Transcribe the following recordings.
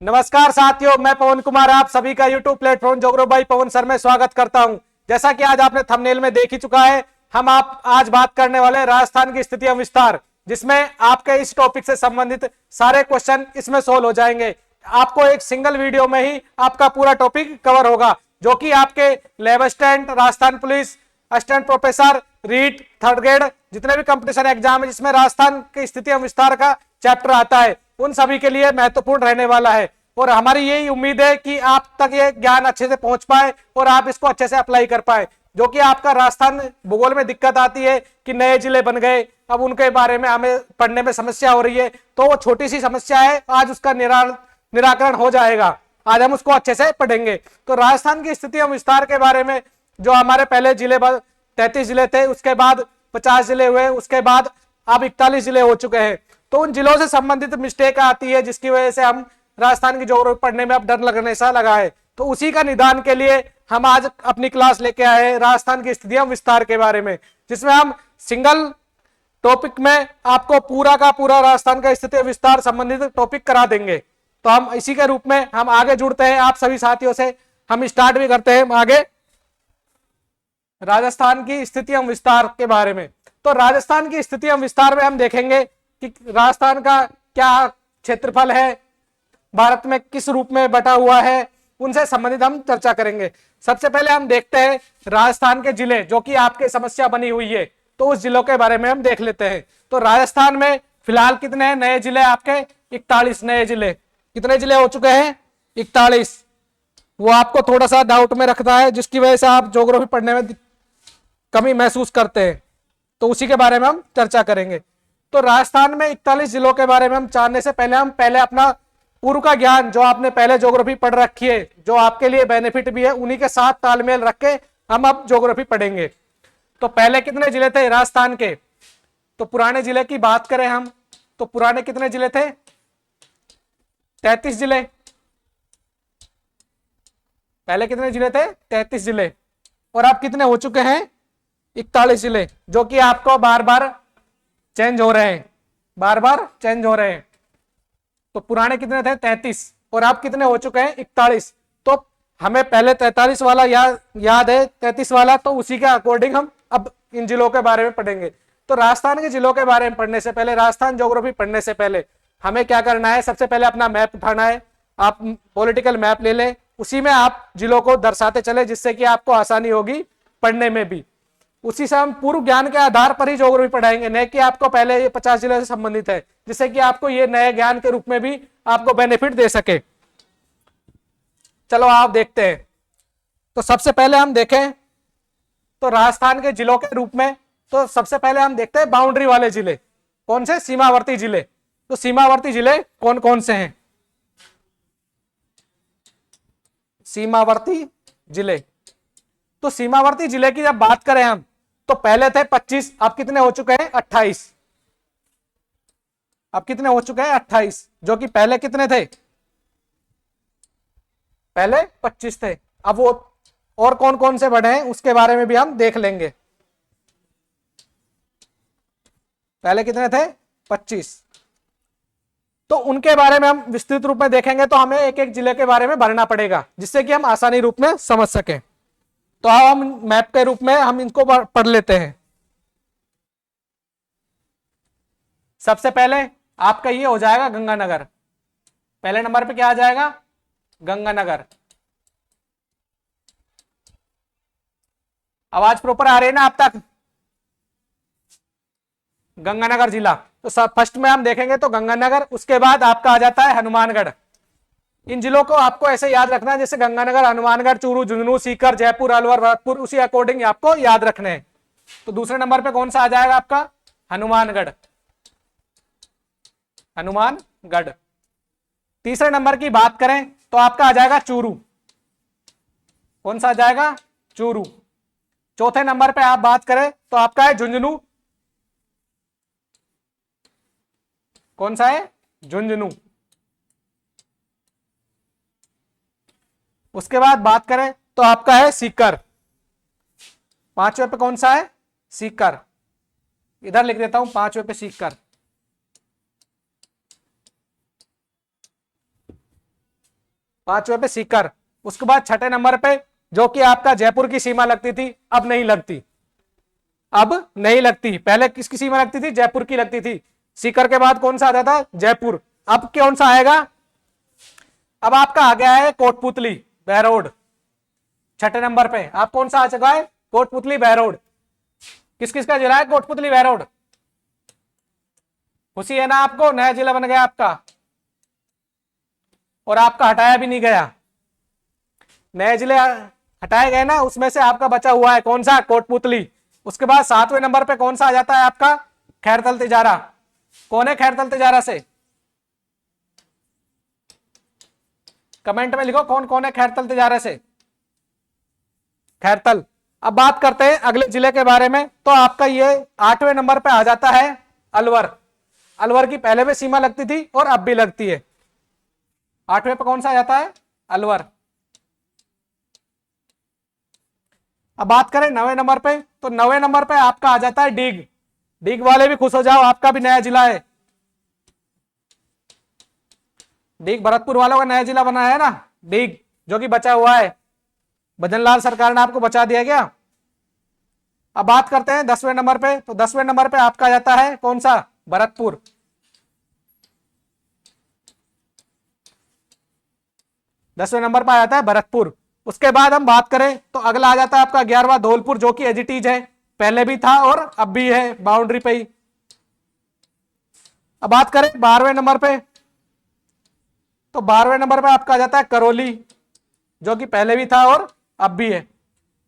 नमस्कार साथियों, मैं पवन कुमार आप सभी का यूट्यूब प्लेटफॉर्म जोग्रो बाई पवन सर में स्वागत करता हूं। जैसा कि आज आपने थंबनेल में देख ही चुका है, हम आप आज बात करने वाले राजस्थान की स्थिति एवं विस्तार, जिसमें आपके इस टॉपिक से संबंधित सारे क्वेश्चन इसमें सोल्व हो जाएंगे। आपको एक सिंगल वीडियो में ही आपका पूरा टॉपिक कवर होगा, जो कि आपके lab assistant, Rajasthan police, assistant professor, REET, third grade, जितने भी कंपटीशन एग्जाम है जिसमें राजस्थान की स्थिति एवं विस्तार का चैप्टर आता है, उन सभी के लिए महत्वपूर्ण रहने वाला है। और हमारी यही उम्मीद है कि आप तक ये ज्ञान अच्छे से पहुंच पाए और आप इसको अच्छे से अप्लाई कर पाए। जो कि आपका राजस्थान भूगोल में दिक्कत आती है कि नए जिले बन गए, अब उनके बारे में हमें पढ़ने में समस्या हो रही है, तो वो छोटी सी समस्या है, आज उसका निराकरण हो जाएगा। आज हम उसको अच्छे से पढ़ेंगे। तो राजस्थान की स्थिति एवं विस्तार के बारे में, जो हमारे पहले जिले 33 जिले थे, उसके बाद 50 जिले हुए, उसके बाद अब 41 जिले हो चुके हैं। तो उन जिलों से संबंधित मिस्टेक आती है, जिसकी वजह से हम राजस्थान की ज्योग्राफी पढ़ने में अब डर लगने सा लगा है। तो उसी का निदान के लिए हम आज अपनी क्लास लेके आए हैं राजस्थान की स्थिति एवं विस्तार के बारे में, जिसमें हम सिंगल टॉपिक में आपको पूरा का पूरा राजस्थान का स्थिति एवं विस्तार संबंधित टॉपिक करा देंगे। तो हम इसी के रूप में हम आगे जुड़ते हैं आप सभी साथियों से। हम स्टार्ट भी करते हैं आगे राजस्थान की स्थिति एवं विस्तार के बारे में। तो राजस्थान की स्थिति एवं विस्तार में हम देखेंगे कि राजस्थान का क्या क्षेत्रफल है, भारत में किस रूप में बटा हुआ है, उनसे संबंधित हम चर्चा करेंगे। सबसे पहले हम देखते हैं राजस्थान के जिले, जो कि आपकी समस्या बनी हुई है, तो उस जिलों के बारे में हम देख लेते हैं। तो राजस्थान में फिलहाल कितने नए जिले आपके? 41 नए जिले। कितने जिले हो चुके हैं? 41। वो आपको थोड़ा सा डाउट में रखता है, जिसकी वजह से आप ज्योग्राफी पढ़ने में कमी महसूस करते हैं, तो उसी के बारे में हम चर्चा करेंगे। तो राजस्थान में 41 जिलों के बारे में हम जानने से पहले हम अपना पूर्व का ज्ञान, जो आपने पहले ज्योग्राफी पढ़ रखी है, जो आपके लिए बेनिफिट भी है, उन्हीं के साथ तालमेल रख के हम अब ज्योग्राफी पढ़ेंगे। तो पहले कितने जिले थे राजस्थान के? तो पुराने जिले की बात करें हम, तो पुराने कितने जिले थे? 33 जिले। पहले कितने जिले थे? 33 जिले। और अब कितने हो चुके हैं? 41 जिले, जो कि आपको बार बार चेंज हो रहे हैं, बार बार चेंज हो रहे हैं। तो पुराने कितने थे? 33, और अब कितने हो चुके हैं? 41। तो हमें पहले 43 वाला याद है, 33 वाला, तो उसी के अकॉर्डिंग हम अब इन जिलों के बारे में पढ़ेंगे। तो राजस्थान के जिलों के बारे में पढ़ने से पहले, राजस्थान ज्योग्राफी पढ़ने से पहले हमें क्या करना है? सबसे पहले अपना मैप उठाना है। आप पॉलिटिकल मैप ले लें, उसी में आप जिलों को दर्शाते चले, जिससे कि आपको आसानी होगी पढ़ने में भी। उसी से हम पूर्व ज्ञान के आधार पर ही ज्योग्राफी पढ़ाएंगे, नहीं कि आपको पहले ये 50 जिले से संबंधित है, जिससे कि आपको ये नए ज्ञान के रूप में भी आपको बेनिफिट दे सके। चलो आप देखते हैं। तो सबसे पहले हम देखें तो राजस्थान के जिलों के रूप में, तो सबसे पहले हम देखते हैं बाउंड्री वाले जिले। कौन से? सीमावर्ती जिले। तो सीमावर्ती जिले कौन कौन से हैं? सीमावर्ती जिले। तो सीमावर्ती जिले की जब बात करें हम, तो पहले थे 25, अब कितने हो चुके हैं? 28। अब कितने हो चुके हैं? 28, जो कि पहले कितने थे? पहले 25 थे। अब वो और कौन कौन से बढ़े हैं उसके बारे में भी हम देख लेंगे। पहले कितने थे? 25। तो उनके बारे में हम विस्तृत रूप में देखेंगे, तो हमें एक एक जिले के बारे में भरना पड़ेगा, जिससे कि हम आसानी रूप में समझ सकें। तो हम मैप के रूप में हम इनको पढ़ लेते हैं। सबसे पहले आपका ये हो जाएगा गंगानगर। पहले नंबर पे क्या आ जाएगा? गंगानगर। आवाज प्रॉपर आ रही है ना आप तक? गंगानगर जिला। तो सब फर्स्ट में हम देखेंगे तो गंगानगर, उसके बाद आपका आ जाता है हनुमानगढ़। इन जिलों को आपको ऐसे याद रखना है, जैसे गंगानगर, हनुमानगढ़, चूरू, झुंझुनू, सीकर, जयपुर, अलवर, भरतपुर, उसी अकॉर्डिंग आपको याद रखने हैं। तो दूसरे नंबर पे कौन सा आ जाएगा आपका? हनुमानगढ़। हनुमानगढ़। तीसरे नंबर की बात करें तो आपका आ जाएगा चूरू। कौन सा आ जाएगा? चूरू। चौथे नंबर पे आप बात करें तो आपका है झुंझुनू। कौन सा है? झुंझुनू। उसके बाद बात करें तो आपका है सीकर। पांचवें पे कौन सा है? सीकर। इधर लिख देता हूं, पांचवें पे सीकर। 5वें पे सीकर। उसके बाद 6ठे नंबर पे जो कि आपका जयपुर की सीमा लगती थी, अब नहीं लगती, अब नहीं लगती। पहले किसकी सीमा लगती थी? जयपुर की लगती थी। सीकर के बाद कौन सा आता था? जयपुर। अब कौन सा आएगा? अब आपका आ गया है कोटपुतली बहरोड। 6ठे नंबर पे आप कौन सा आ चुका है? कोटपुतली बहरोड। किस किस का जिला है कोटपुतली बहरोड? खुशी है ना आपको, नया जिला बन गया आपका, और आपका हटाया भी नहीं गया। नए जिले हटाए गए ना, उसमें से आपका बचा हुआ है कौन सा? कोटपुतली। उसके बाद 7वें नंबर पे कौन सा आ जाता है आपका? खैरतल तिजारा। कौन है खैरतल तिजारा से? कमेंट में लिखो कौन कौन है खैरतल तिजारा से। खैरतल। अब बात करते हैं अगले जिले के बारे में, तो आपका ये 8वें नंबर पे आ जाता है अलवर। अलवर की पहले भी सीमा लगती थी और अब भी लगती है। 8वें पे कौन सा आ जाता है? अलवर। अब बात करें 9वें नंबर पे, तो 9वें नंबर पे आपका आ जाता है डीग। डीग वाले भी खुश हो जाओ, आपका भी नया जिला है। डीग भरतपुर वालों का नया जिला बना है ना, डीग, जो कि बचा हुआ है। भजनलाल सरकार ने आपको बचा दिया गया। अब बात करते हैं 10वें नंबर पे, तो 10वें नंबर पे आपका आ जाता है कौन सा? भरतपुर। 10वें नंबर पर आ जाता है भरतपुर। उसके बाद हम बात करें तो अगला आ जाता है आपका 11वां धौलपुर, जो कि एज इट इज है, पहले भी था और अब भी है, बाउंड्री पे ही। अब बात करें 12वें नंबर पे, तो 12वें नंबर पे आपका आ जाता है करौली, जो कि पहले भी था और अब भी है।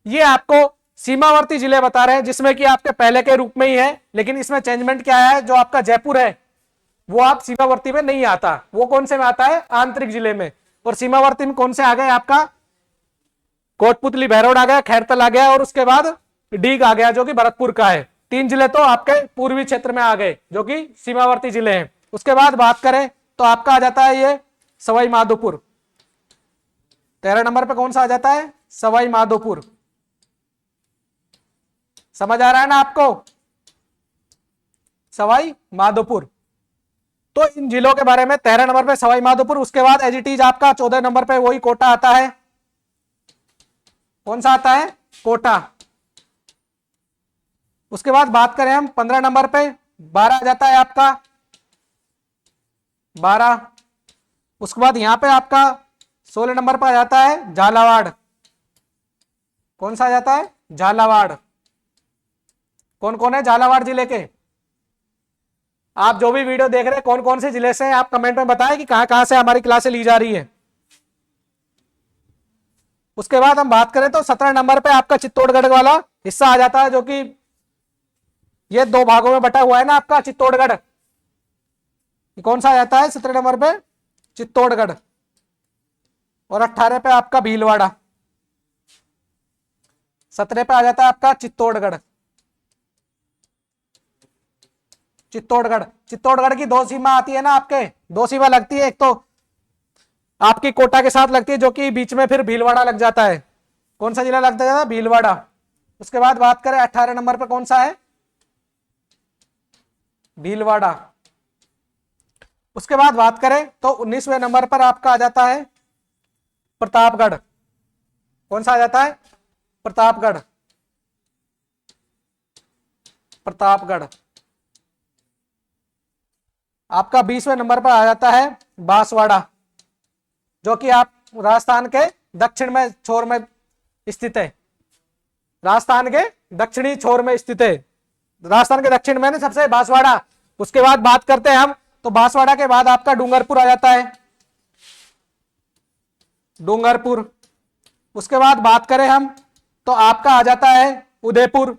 ये आपको सीमावर्ती जिले बता रहे हैं, जिसमें कि आपके पहले के रूप में ही है, लेकिन इसमें चेंजमेंट क्या है? जो आपका जयपुर है वो आप सीमावर्ती में नहीं आता, वो कौन से में आता है? आंतरिक जिले में। और सीमावर्ती में कौन से आ गए आपका? कोटपुतली बहरोड आ गया, खैरतल आ गया, और उसके बाद डीग आ गया, जो कि भरतपुर का है। 3 जिले तो आपके पूर्वी क्षेत्र में आ गए, जो कि सीमावर्ती जिले हैं। उसके बाद बात करें तो आपका आ जाता है ये सवाई माधोपुर। 13 नंबर पे कौन सा आ जाता है? सवाई माधोपुर। समझ आ रहा है ना आपको? सवाई माधोपुर। तो इन जिलों के बारे में 13 नंबर पे सवाई माधोपुर। उसके बाद एज इट इज आपका 14 नंबर पे वही कोटा आता है। कौन सा आता है? कोटा। उसके बाद बात करें हम 15 नंबर पे, 12 आ जाता है आपका 12। उसके बाद यहां पे आपका 16 नंबर पर आ जाता है झालावाड़। कौन सा आ जाता है? झालावाड़। कौन कौन है झालावाड़ जिले के? आप जो भी वीडियो देख रहे हैं कौन कौन से जिले से हैं, आप कमेंट में बताएं कि कहां कहां से हमारी क्लासें ली जा रही है। उसके बाद हम बात करें तो 17 नंबर पे आपका चित्तौड़गढ़ वाला हिस्सा आ जाता है, जो कि ये 2 भागों में बटा हुआ है ना आपका चित्तौड़गढ़। कौन सा आ जाता है 17 नंबर पे? चित्तौड़गढ़। और 18 पे आपका भीलवाड़ा। 17 पे आ जाता है आपका चित्तौड़गढ़। चित्तौड़गढ़, चित्तौड़गढ़ की 2 सीमा आती है ना आपके, 2 सीमा लगती है। एक तो आपकी कोटा के साथ लगती है, जो कि बीच में फिर भीलवाड़ा लग जाता है। कौन सा जिला लग जाता है? भीलवाड़ा। उसके बाद बात करें 18 नंबर पे कौन सा है? भीलवाड़ा। उसके बाद बात करें तो 19वें नंबर पर आपका आ जाता है प्रतापगढ़। कौन सा आ जाता है? प्रतापगढ़। प्रतापगढ़। आपका 20वें नंबर पर आ जाता है बांसवाड़ा, जो कि आप राजस्थान के दक्षिण में छोर में स्थित है। राजस्थान के दक्षिणी छोर में स्थित है। राजस्थान के दक्षिण में सबसे बांसवाड़ा। उसके बाद बात करते हैं हम, तो बांसवाड़ा के बाद आपका डूंगरपुर आ जाता है, डूंगरपुर। उसके बाद बात करें हम तो आपका आ जाता है उदयपुर।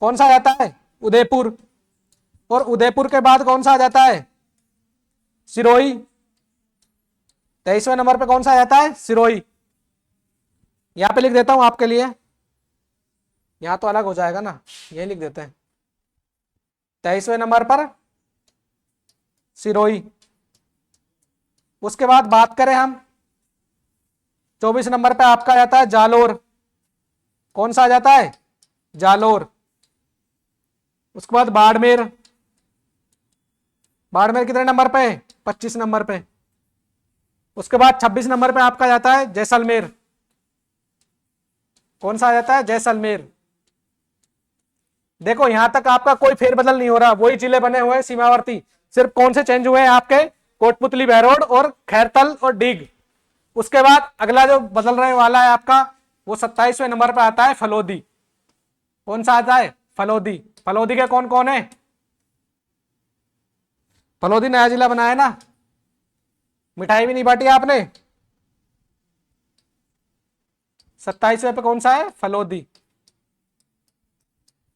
कौन सा आ जाता है? उदयपुर। और उदयपुर के बाद कौन सा आ जाता है? सिरोही। 23वें नंबर पे कौन सा आ जाता है? सिरोही। यहां पे लिख देता हूं आपके लिए, यहां तो अलग हो जाएगा ना, ये लिख देते हैं। 23वें नंबर पर सिरोही। उसके बाद बात करें हम 24 नंबर पे आपका आ जाता है जालोर। कौन सा आ जाता है? जालोर। उसके बाद बाड़मेर। बाड़मेर कितने नंबर पे? 25 नंबर पे। उसके बाद 26 नंबर पे आपका जाता है जैसलमेर। कौन सा आ जाता है? जैसलमेर। देखो यहां तक आपका कोई फेरबदल नहीं हो रहा, वही जिले बने हुए हैं सीमावर्ती, सिर्फ कौन से चेंज हुए हैं आपके? कोटपुतली, बहरोड और खैरतल और डीग। उसके बाद अगला जो बदलने वाला है आपका वो 27वें नंबर पे आता है फलोदी। कौन सा आता है? फलोदी। फलोदी के कौन कौन है? फलोदी नया जिला बनाया ना, मिठाई भी नहीं बांटी आपने। 27वें पे कौन सा है? फलोदी।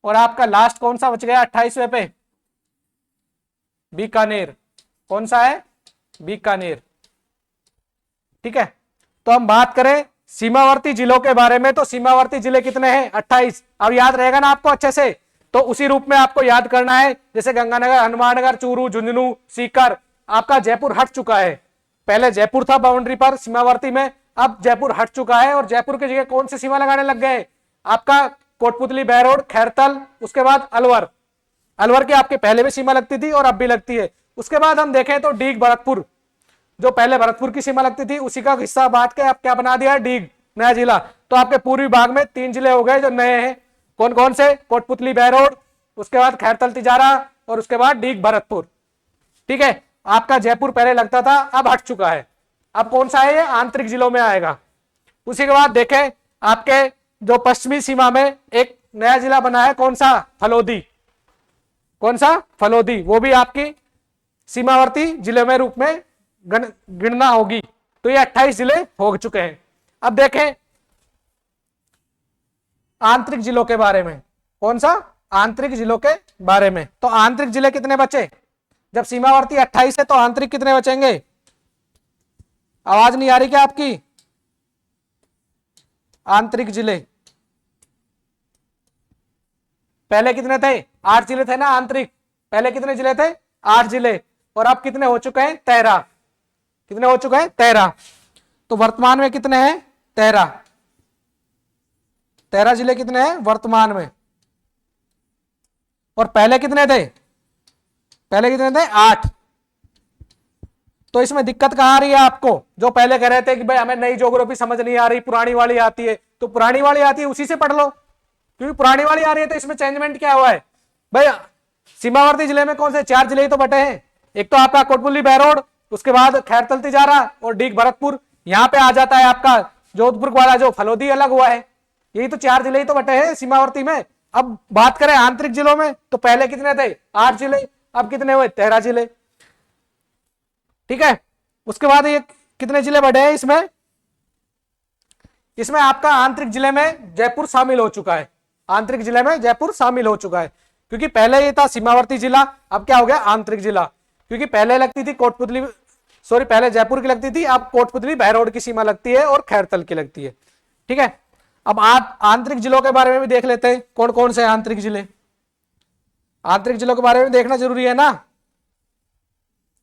और आपका लास्ट कौन सा बच गया 28वें पे? बीकानेर। कौन सा है? बीकानेर। ठीक है, तो हम बात करें सीमावर्ती जिलों के बारे में, तो सीमावर्ती जिले कितने हैं? 28। अब याद रहेगा ना आपको अच्छे से, तो उसी रूप में आपको याद करना है, जैसे गंगानगर, हनुमाननगर, चूरू, झुंझुनू, सीकर। आपका जयपुर हट चुका है, पहले जयपुर था बाउंड्री पर सीमावर्ती में, अब जयपुर हट चुका है और जयपुर की जगह कौन सी सीमा लगाने लग गए? आपका कोटपुतली, बहरोड, खैरतल, उसके बाद अलवर। अलवर की आपके पहले भी सीमा लगती थी और अब भी लगती है। उसके बाद हम देखें तो डीग, भरतपुर, जो पहले भरतपुर की सीमा लगती थी उसी का हिस्सा बांट के आप क्या बना दिया? डीग, नया जिला। तो आपके पूर्वी भाग में 3 जिले हो गए जो नए हैं। कौन कौन से? कोटपुतली, बहरोड, उसके बाद खैरतल, तिजारा और उसके बाद डीग, भरतपुर। ठीक है, आपका जयपुर पहले लगता था, अब हट चुका है। अब कौन सा है? ये आंतरिक जिलों में आएगा। उसी के बाद देखें आपके जो पश्चिमी सीमा में एक नया जिला बना है, कौन सा? फलोदी। कौन सा? फलोदी। वो भी आपकी सीमावर्ती जिले में रूप में गिनना होगी। तो ये 28 जिले हो चुके हैं। अब देखें आंतरिक जिलों के बारे में। कौन सा? आंतरिक जिलों के बारे में। तो आंतरिक जिले कितने बचे? जब सीमावर्ती 28 है तो आंतरिक कितने बचेंगे? आवाज नहीं आ रही क्या आपकी? आंतरिक जिले पहले कितने थे? 8 जिले थे ना आंतरिक। पहले कितने जिले थे? 8 जिले। और अब कितने हो चुके हैं? 13। कितने हो चुके हैं? 13। तो वर्तमान में कितने हैं? 13। 13 जिले कितने हैं वर्तमान में? और पहले कितने थे? पहले कितने थे? 8। तो इसमें दिक्कत कहां आ रही है आपको? जो पहले कह रहे थे कि भाई हमें नई ज्योग्राफी समझ नहीं आ रही, पुरानी वाली आती है, तो पुरानी वाली आती है उसी से पढ़ लो, क्योंकि पुरानी वाली आ रही है। तो इसमें चेंजमेंट क्या हुआ है भाई? सीमावर्ती जिले में कौन से 4 जिले ही तो बटे हैं। एक तो आपका कोटपुतली, बहरोड, उसके बाद खैरतल, तिजारा और डीग, भरतपुर। यहां पे आ जाता है आपका जोधपुर वाला जो फलोदी अलग हुआ है। यही तो 4 जिले ही तो बटे हैं सीमावर्ती में। अब बात करें आंतरिक जिलों में, तो पहले कितने थे? 8 जिले, अब कितने हुए? 13 जिले। ठीक है, उसके बाद ये कितने जिले बढ़े हैं इसमें? इसमें आपका आंतरिक जिले में जयपुर शामिल हो चुका है। आंतरिक जिले में जयपुर शामिल हो चुका है, क्योंकि पहले ये था सीमावर्ती जिला, अब क्या हो गया? आंतरिक जिला। क्योंकि पहले लगती थी कोटपुतली, सॉरी पहले जयपुर की लगती थी, अब कोटपुतली, बहरोड की सीमा लगती है और खैरतल की लगती है। ठीक है, अब आप आंतरिक जिलों के बारे में भी देख लेते हैं, कौन कौन से आंतरिक जिले। आंतरिक जिलों के बारे में देखना जरूरी है ना।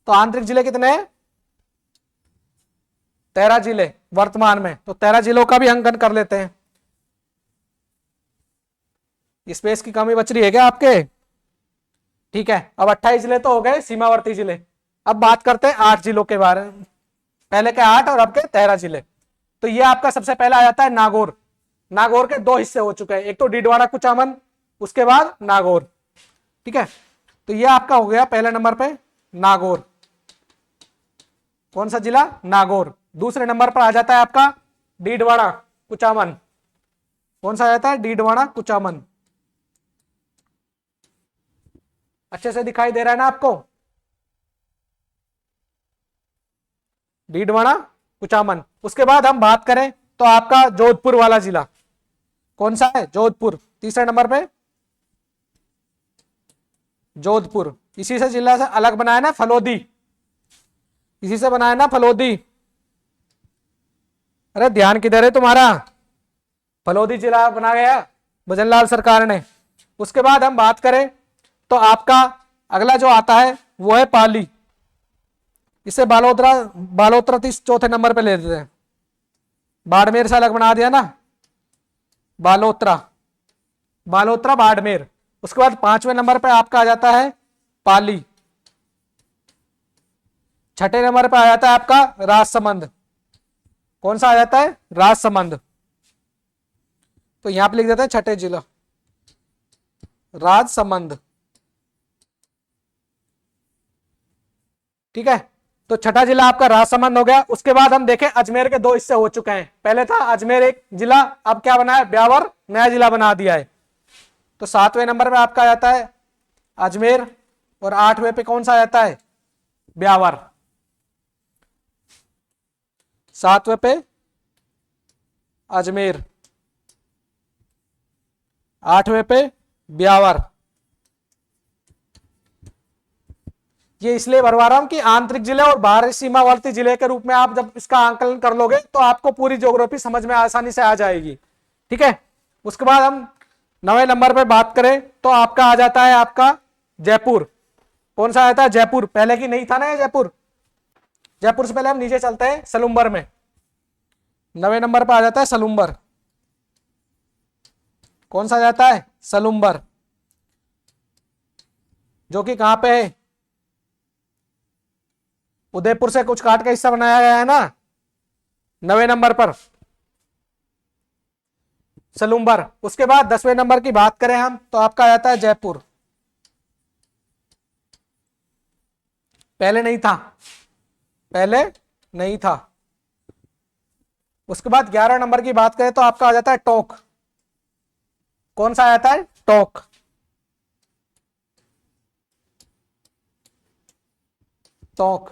तो आंतरिक जिले कितने हैं? 13 जिले वर्तमान में। तो 13 जिलों का भी अंकन कर लेते हैं। स्पेस की कमी बच रही है क्या आपके? ठीक है, अब 28 जिले तो हो गए सीमावर्ती जिले। अब बात करते हैं 8 जिलों के बारे में। पहले के 8 और अब के 13 जिले। तो ये आपका सबसे पहला आ जाता है नागौर। नागौर के 2 हिस्से हो चुके हैं, एक तो डीडवाड़ा, कुचामन, उसके बाद नागौर। ठीक है, तो ये आपका हो गया पहले नंबर पे नागौर। कौन सा जिला? नागौर। दूसरे नंबर पर आ जाता है आपका डीडवाड़ा, कुचामन। कौन सा आ जाता है? डीडवाड़ा, कुचामन। अच्छे से दिखाई दे रहा है ना आपको? डीडवाड़ा, कुचामन। उसके बाद हम बात करें तो आपका जोधपुर वाला जिला कौन सा है? जोधपुर। तीसरे नंबर पे जोधपुर। इसी से जिला से अलग बनाया ना फलोदी, इसी से बनाया ना फलोदी। अरे ध्यान किधर है तुम्हारा? फलोदी जिला बना गया भजनलाल सरकार ने। उसके बाद हम बात करें तो आपका अगला जो आता है वो है पाली। इसे बालोतरा, बालोतरा 4थे नंबर पे ले लेते हैं। बाड़मेर से अलग बना दिया ना, बालोतरा, बालोतरा, बाड़मेर। उसके बाद 5वें नंबर पे आपका आ जाता है पाली। छठे नंबर पे आ जाता है आपका राजसमंद। कौन सा आ जाता है? राजसमंद। तो यहां पे लिख देते हैं छठे जिला राजसमंद। ठीक है, तो छठा जिला आपका राजसमंद हो गया। उसके बाद हम देखें अजमेर के दो हिस्से हो चुके हैं। पहले था अजमेर एक जिला, अब क्या बना है? ब्यावर नया जिला बना दिया है। तो 7वें नंबर पे आपका आ जाता है अजमेर और 8वें पे कौन सा आ जाता है? ब्यावर। 7वें पे अजमेर, 8वें पे ब्यावर। ये इसलिए भरवा रहा हूं कि आंतरिक जिले और बाहरी सीमावर्ती जिले के रूप में आप जब इसका आंकलन कर लोगे तो आपको पूरी ज्योग्राफी समझ में आसानी से आ जाएगी। ठीक है, उसके बाद हम 9वें नंबर पे बात करें तो आपका आ जाता है आपका जयपुर। कौन सा आता है? जयपुर। पहले की नहीं था ना ये जयपुर। जयपुर से पहले हम नीचे चलते हैं सलुम्बर में। 9वें नंबर पर आ जाता है सलुम्बर। कौन सा जाता है? सलुम्बर, जो कि कहां पे है? उदयपुर से कुछ काट का हिस्सा बनाया गया है ना। 9वें नंबर पर सलुम्बर। उसके बाद 10वें नंबर की बात करें हम तो आपका आ जाता है जयपुर। पहले नहीं था, पहले नहीं था। उसके बाद 11 नंबर की बात करें तो आपका आ जाता है टोंक। कौन सा आता है? टोंक। टोंक।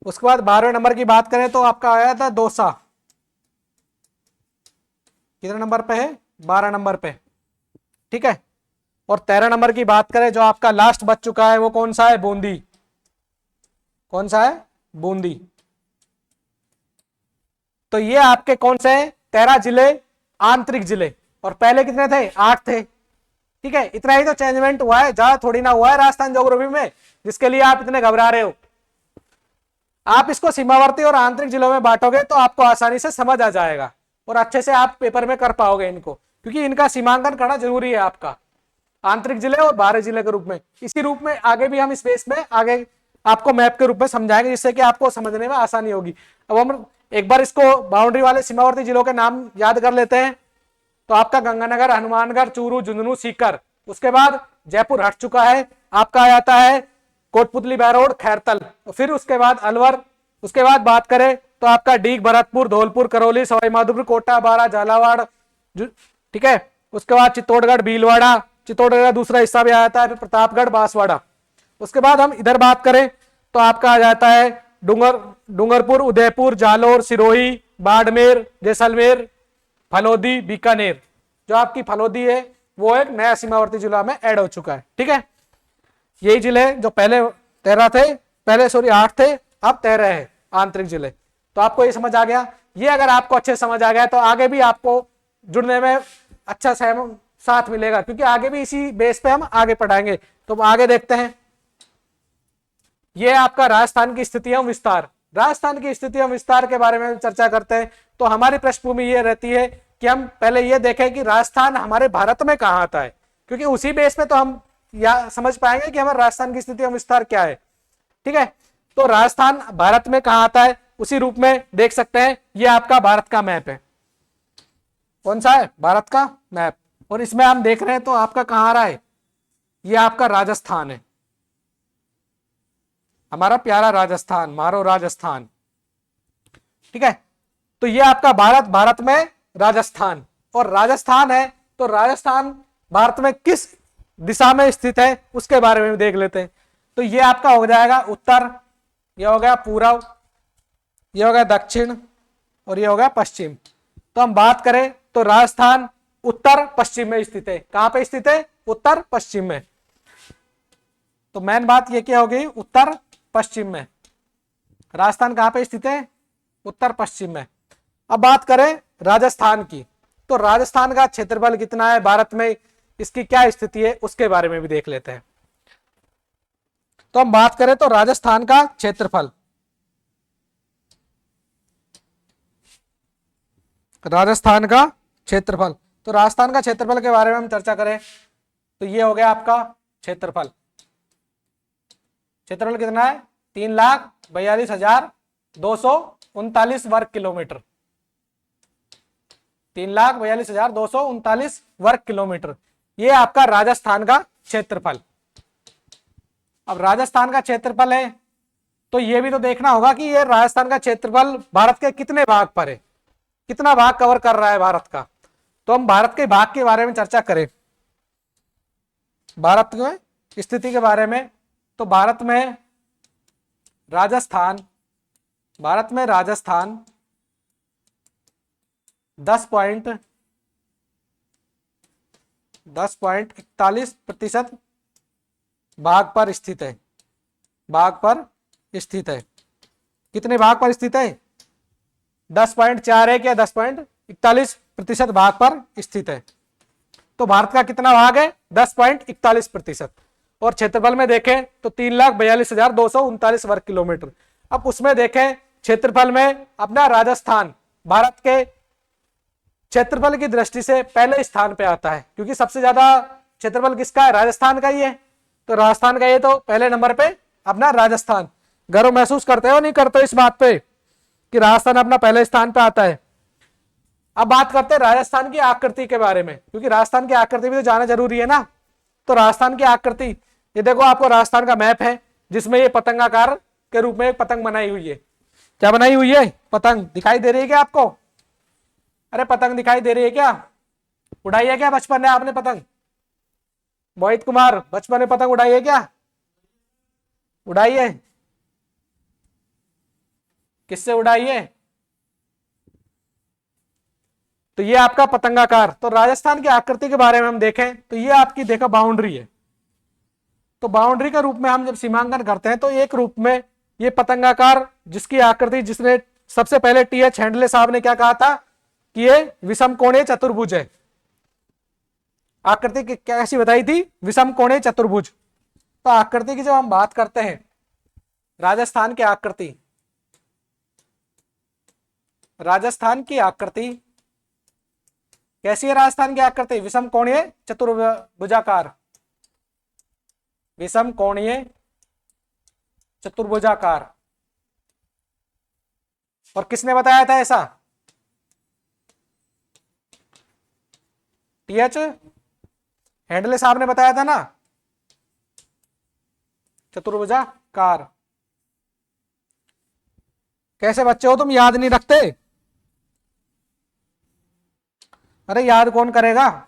उसके बाद 12वें नंबर की बात करें तो आपका आया था दौसा। कितने नंबर पे है? 12 नंबर पे। ठीक है, और 13 नंबर की बात करें जो आपका लास्ट बच चुका है वो कौन सा है? बूंदी। कौन सा है? बूंदी। तो ये आपके कौन से हैं? 13 जिले आंतरिक जिले। और पहले कितने थे? 8 थे। ठीक है, इतना ही तो चेंजमेंट हुआ है, ज्यादा थोड़ी ना हुआ है राजस्थान ज्योग्राफी में जिसके लिए आप इतने घबरा रहे हो। आप इसको सीमावर्ती और आंतरिक जिलों में बांटोगे तो आपको आसानी से समझ आ जाएगा और अच्छे से आप पेपर में कर पाओगे इनको, क्योंकि इनका सीमांकन करना जरूरी है आपका आंतरिक जिले और बाहरी जिले के रूप में। इसी रूप में आगे भी हम इस बेस में आगे आपको मैप के रूप में समझाएंगे जिससे कि आपको समझने में आसानी होगी। अब हम एक बार इसको बाउंड्री वाले सीमावर्ती जिलों के नाम याद कर लेते हैं। तो आपका गंगानगर, हनुमानगढ़, चूरू, झुंझुनू, सीकर। उसके बाद जयपुर हट चुका है, आपका आ जाता है कोटपुतली, बहरोड, खैरतल। फिर उसके बाद अलवर। उसके बाद बात करें तो आपका डीग, भरतपुर, धौलपुर, करौली, सवाईमाधोपुर, कोटा, बारा, झालावाड़। ठीक है, उसके बाद चित्तौड़गढ़, भीलवाड़ा। चित्तौड़गढ़ का दूसरा हिस्सा भी आ जाता है, फिर प्रतापगढ़, बांसवाड़ा। उसके बाद हम इधर बात करें तो आपका आ जाता है डूंगरपुर, उदयपुर, जालोर, सिरोही, बाड़मेर, जैसलमेर, फलोदी, बीकानेर। जो आपकी फलोदी है वो एक नया सीमावर्ती जिला में ऐड हो चुका है। ठीक है, यही जिले जो पहले 13 थे, पहले सॉरी 8 थे, अब 13 है आंतरिक जिले। तो आपको ये समझ आ गया। ये अगर आपको अच्छे समझ आ गया तो आगे भी आपको जुड़ने में अच्छा साथ मिलेगा, क्योंकि आगे भी इसी बेस पे हम आगे पढ़ाएंगे। तो आगे देखते हैं। ये आपका राजस्थान की स्थिति एवं विस्तार। राजस्थान की स्थिति एवं विस्तार के बारे में चर्चा करते हैं तो हमारी पृष्ठभूमि ये रहती है कि हम पहले ये देखें कि राजस्थान हमारे भारत में कहां आता है, क्योंकि उसी बेस पे तो हम या समझ पाएंगे कि हमारे राजस्थान की स्थिति एवं विस्तार क्या है। ठीक है, तो राजस्थान भारत में कहां आता है उसी रूप में देख सकते हैं। ये आपका भारत का मैप है। कौन सा है? भारत का मैप। और इसमें हम देख रहे हैं तो आपका कहां आ रहा है? ये आपका राजस्थान है, हमारा प्यारा राजस्थान, मारो राजस्थान। ठीक है, तो ये आपका भारत, भारत में राजस्थान। और राजस्थान है तो राजस्थान भारत में किस दिशा में स्थित है उसके बारे में देख लेते हैं। तो ये आपका हो जाएगा उत्तर, ये हो गया पूर्व, ये हो गया दक्षिण और ये हो गया पश्चिम। तो हम बात करें तो राजस्थान उत्तर पश्चिम में स्थित है। कहां पे स्थित है? उत्तर पश्चिम में। तो मेन बात ये क्या होगी? उत्तर पश्चिम में। राजस्थान कहां पे स्थित है? उत्तर पश्चिम में। अब बात करें राजस्थान की, तो राजस्थान का क्षेत्रफल कितना है भारत में, इसकी क्या स्थिति है उसके बारे में भी देख लेते हैं। तो हम बात करें तो राजस्थान का क्षेत्रफल, राजस्थान का क्षेत्रफल, तो राजस्थान का क्षेत्रफल के बारे में हम चर्चा करें तो ये हो गया आपका क्षेत्रफल। क्षेत्रफल कितना है? 42,239 वर्ग किलोमीटर, 3,42,239 वर्ग किलोमीटर। ये आपका राजस्थान का क्षेत्रफल। अब राजस्थान का क्षेत्रफल है तो ये भी तो देखना होगा कि ये राजस्थान का क्षेत्रफल भारत के कितने भाग पर है, कितना भाग कवर कर रहा है भारत का। तो हम भारत के भाग के बारे में चर्चा करें, भारत में स्थिति के बारे में। तो भारत में राजस्थान 10.41% भाग पर स्थित है, भाग पर स्थित है। कितने भाग पर स्थित है? 10.41 या 10.41% भाग पर स्थित है। तो भारत का कितना भाग है? 10.41%। और क्षेत्रफल में देखें तो 3,42,239 वर्ग किलोमीटर। अब उसमें देखें क्षेत्रफल में अपना राजस्थान भारत के क्षेत्रफल की दृष्टि से पहले स्थान पे आता है, क्योंकि सबसे ज्यादा क्षेत्रफल किसका है? राजस्थान का ही है। तो राजस्थान का ये तो पहले नंबर पे अपना राजस्थान। गर्व महसूस करते हो नहीं करते हो इस बात पे कि राजस्थान अपना पहले स्थान पे आता है। अब बात करते हैं राजस्थान की आकृति के बारे में, क्योंकि राजस्थान की आकृति भी तो जाना जरूरी है ना। तो राजस्थान की आकृति, ये देखो आपको राजस्थान का मैप है जिसमें ये पतंगाकार के रूप में एक पतंग बनाई हुई है। क्या बनाई हुई है? पतंग दिखाई दे रही है क्या आपको? अरे पतंग दिखाई दे रही है क्या? उड़ाई है क्या बचपन में आपने पतंग? मोहित कुमार, बचपन में पतंग उड़ाई है क्या? उड़ाई है? किससे उड़ाई है? तो ये आपका पतंगाकार। तो राजस्थान की आकृति के बारे में हम देखें तो ये आपकी देखो बाउंड्री है। तो बाउंड्री के रूप में हम जब सीमांकन करते हैं तो एक रूप में ये पतंगाकार जिसकी आकृति, जिसने सबसे पहले टी.एच. हैंडले साहब ने क्या कहा था कि ये विषम कोणीय चतुर्भुज है। आकृति कैसी बताई थी? विषम कोणीय चतुर्भुज। तो आकृति की जब हम बात करते हैं, राजस्थान की आकृति, राजस्थान की आकृति कैसी है? राजस्थान की आकृति विषम कोणीय चतुर्भुजाकार, विषम कोणीय चतुर्भुजाकार। और किसने बताया था ऐसा? टी.एच. हैंडले साहब ने बताया था ना, चतुर्भुजाकार। कैसे बच्चे हो तुम, याद नहीं रखते? अरे याद कौन करेगा?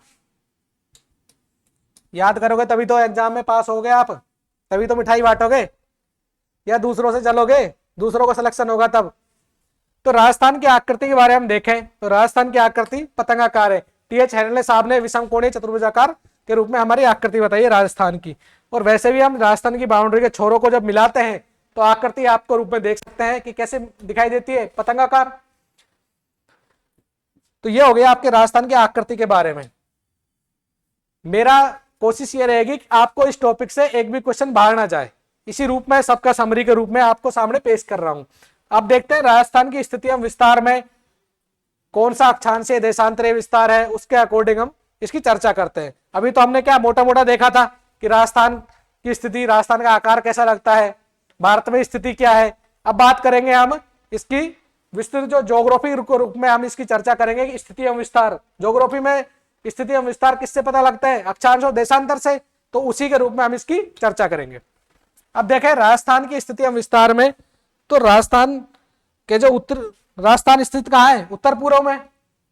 याद करोगे तभी तो एग्जाम में पास होगे आप, तभी तो मिठाई बांटोगे, या दूसरों से चलोगे, दूसरों का सिलेक्शन होगा तब। तो राजस्थान की आकृति के बारे में हम देखें तो राजस्थान की आकृति पतंगाकार है। टी.एच. हैंडले साहब ने विषम कोणीय चतुर्भुजाकार के रूप में हमारी आकृति बताई है राजस्थान की। और वैसे भी हम राजस्थान की बाउंड्री के छोरों को जब मिलाते हैं तो आकृति आपको रूप में देख सकते हैं कि कैसे दिखाई देती है, पतंगाकार। तो ये हो गया आपके राजस्थान की आकृति के बारे में। मेरा कोशिश ये रहेगी कि आपको इस टॉपिक से एक भी क्वेश्चन बाहर ना जाए, इसी रूप में सबका समरी के रूप में आपको सामने पेश कर रहा हूं। अब देखते हैं राजस्थान की स्थिति एवं विस्तार में कौन सा अक्षांशीय देशांतरीय विस्तार है, उसके अकॉर्डिंग हम इसकी चर्चा करते हैं। अभी तो हमने क्या मोटा मोटा देखा था कि राजस्थान की स्थिति, राजस्थान का आकार कैसा लगता है, भारत में स्थिति क्या है। अब बात करेंगे हम इसकी विस्तृत जो ज्योग्राफी रूप में हम इसकी चर्चा करेंगे कि स्थिति एवं विस्तार, ज्योग्राफी में स्थिति एवं विस्तार किससे पता लगता है? अक्षांश और देशांतर से। तो उसी के रूप में हम इसकी चर्चा करेंगे। अब देखें राजस्थान की स्थिति एवं विस्तार में, तो राजस्थान के जो राजस्थान स्थित कहाँ है? उत्तर पूर्व में,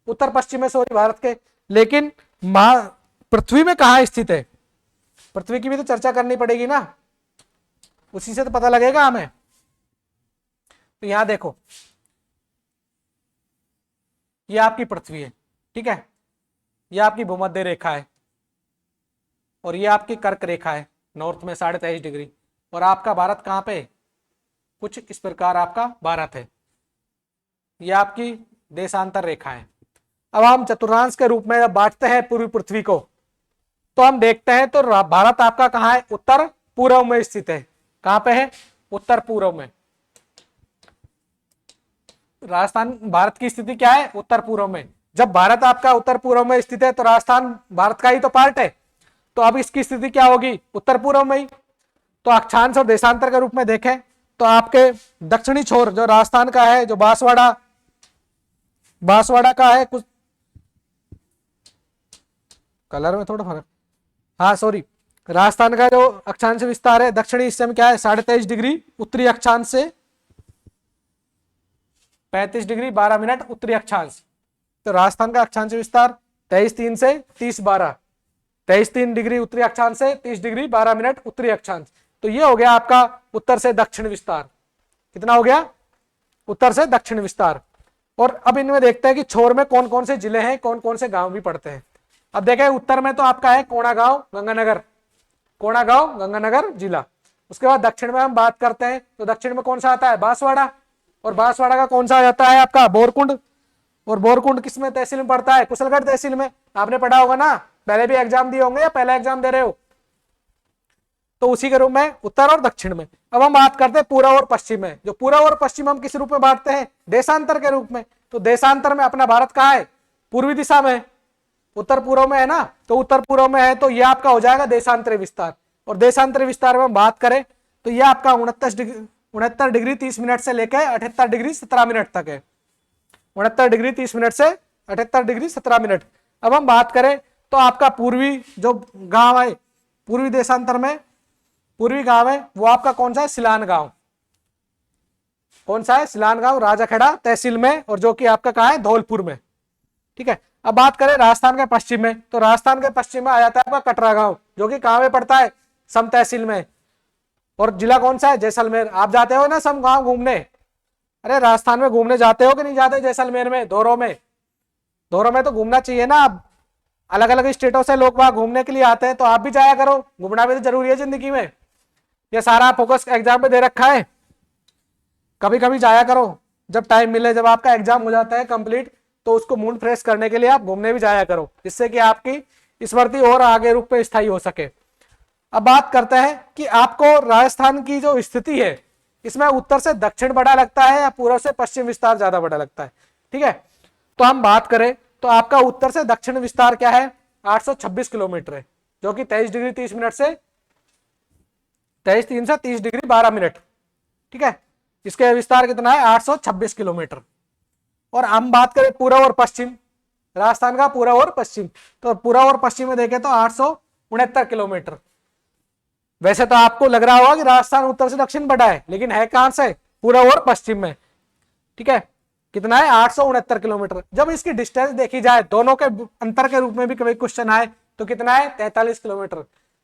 उत्तर पश्चिम में, सॉरी, भारत के। लेकिन पृथ्वी में कहाँ स्थित है? पृथ्वी की भी तो चर्चा करनी पड़ेगी ना, उसी से तो पता लगेगा हमें। तो यहां देखो, ये आपकी पृथ्वी है, ठीक है, ये आपकी भूमध्य रेखा है और ये आपकी कर्क रेखा है नॉर्थ में 23.5 डिग्री। और आपका भारत कहाँ पे? कुछ इस प्रकार आपका भारत है। ये आपकी देशांतर रेखा है। अब हम चतुर्थांश के रूप में जब बांटते हैं पूरी पृथ्वी को, तो हम देखते हैं तो भारत आपका कहाँ है? उत्तर पूर्व में स्थित है। कहाँ पे है? उत्तर पूर्व में। राजस्थान, भारत की स्थिति क्या है? उत्तर पूर्व में। जब भारत आपका उत्तर पूर्व में स्थित है तो राजस्थान भारत का ही तो पार्ट है। तो अब इसकी स्थिति क्या होगी? उत्तर पूर्व में ही। तो अक्षांश और देशांतर के रूप में देखें तो तो आपके दक्षिणी छोर जो राजस्थान का है, जो बांसवाड़ा का है, कुछ कलर में थोड़ा फर्क, हाँ सॉरी, राजस्थान का जो अक्षांश विस्तार है दक्षिणी हिस्से में क्या है 23.5 डिग्री उत्तरी अक्षांश से 35 डिग्री 12 मिनट उत्तरी अक्षांश। तो राजस्थान का अक्षांश विस्तार 23.3 से 30.12, 23.3 डिग्री उत्तरी अक्षांश से 30 डिग्री 12 मिनट उत्तरी अक्षांश। तो ये हो गया आपका उत्तर से दक्षिण विस्तार। कितना हो गया? उत्तर से दक्षिण विस्तार। और अब इनमें देखते हैं कि छोर में कौन कौन से जिले हैं, कौन कौन से गांव भी पड़ते हैं। अब देखें उत्तर में तो आपका है कोणागांव गंगानगर जिला। उसके बाद दक्षिण में हम बात करते हैं तो दक्षिण में कौन सा आता है? बांसवाड़ा। और बांसवाड़ा का कौन सा आ जाता है आपका? बोरकुंड। और बोरकुंड किस में तहसील में पड़ता है? कुशलगढ़ तहसील में। आपने पढ़ा होगा ना, पहले भी एग्जाम दिए होंगे या पहला एग्जाम दे रहे हो, तो उसी के रूप में उत्तर और दक्षिण में। अब हम बात करते हैं पूर्व और पश्चिम में। जो पूर्व और पश्चिम हम किस रूप में बांटते हैं? देशांतर के रूप में। तो देशांतर में अपना भारत कहाँ है? पूर्वी दिशा में, उत्तर पूर्व में है ना, तो उत्तर पूर्व में है, तो यह आपका हो जाएगा देशांतरी विस्तार। और देशांतरी विस्तार में हम बात करें तो यह आपका 69 डिग्री 30 मिनट से लेकर 78 डिग्री 17 मिनट तक है। 69 डिग्री 30 मिनट से 78 डिग्री 17 मिनट। अब हम बात करें तो आपका पूर्वी जो गांव है, पूर्वी देशांतर में पूर्वी गांव है वो आपका कौन सा है? सिलान गांव। कौन सा है? सिलान गांव, राजाखेड़ा तहसील में, और जो कि आपका कहाँ है? धौलपुर में। ठीक है। अब बात करें राजस्थान के पश्चिम में, तो राजस्थान के पश्चिम में आ जाता है आपका कटरा गांव, जो कि कहाँ में पड़ता है? सम तहसील में। और जिला कौन सा है? जैसलमेर। आप जाते हो ना सम गांव घूमने? अरे राजस्थान में घूमने जाते हो कि नहीं जाते? जैसलमेर में, धोरो में तो घूमना चाहिए ना। आप अलग अलग स्टेटों से लोग वहां घूमने के लिए आते हैं, तो आप भी जाया करो, घूमना भी तो जरूरी है जिंदगी में। ये सारा फोकस एग्जाम पे दे रखा है, कभी कभी जाया करो जब टाइम मिले। जब आपका एग्जाम हो जाता है कंप्लीट तो उसको मूड फ्रेश करने के लिए आप घूमने भी जाया करो, जिससे कि आपकी स्मृति और आगे रूप में स्थायी हो सके। अब बात करते हैं कि आपको राजस्थान की जो स्थिति है इसमें उत्तर से दक्षिण बड़ा लगता है या पूर्व से पश्चिम विस्तार ज्यादा बड़ा लगता है? ठीक है, तो हम बात करें तो आपका उत्तर से दक्षिण विस्तार क्या है? 826 किलोमीटर है, जो कि 23 डिग्री 30 मिनट से 23 से 30 डिग्री 12 मिनट। ठीक है, इसके विस्तार कितना है? 826 किलोमीटर। और हम बात करें पूर्व और पश्चिम, राजस्थान का पूर्व और पश्चिम, तो पूर्व और पश्चिम में देखें तो 869 किलोमीटर। वैसे तो आपको लग रहा होगा कि राजस्थान उत्तर से दक्षिण बढ़ा है, लेकिन है कहां से? पूर्व और पश्चिम में। ठीक है, कितना है? 869 किलोमीटर। जब इसकी डिस्टेंस देखी जाए, दोनों के अंतर के रूप में भी कभी क्वेश्चन आए तो कितना है? 43 किलोमीटर।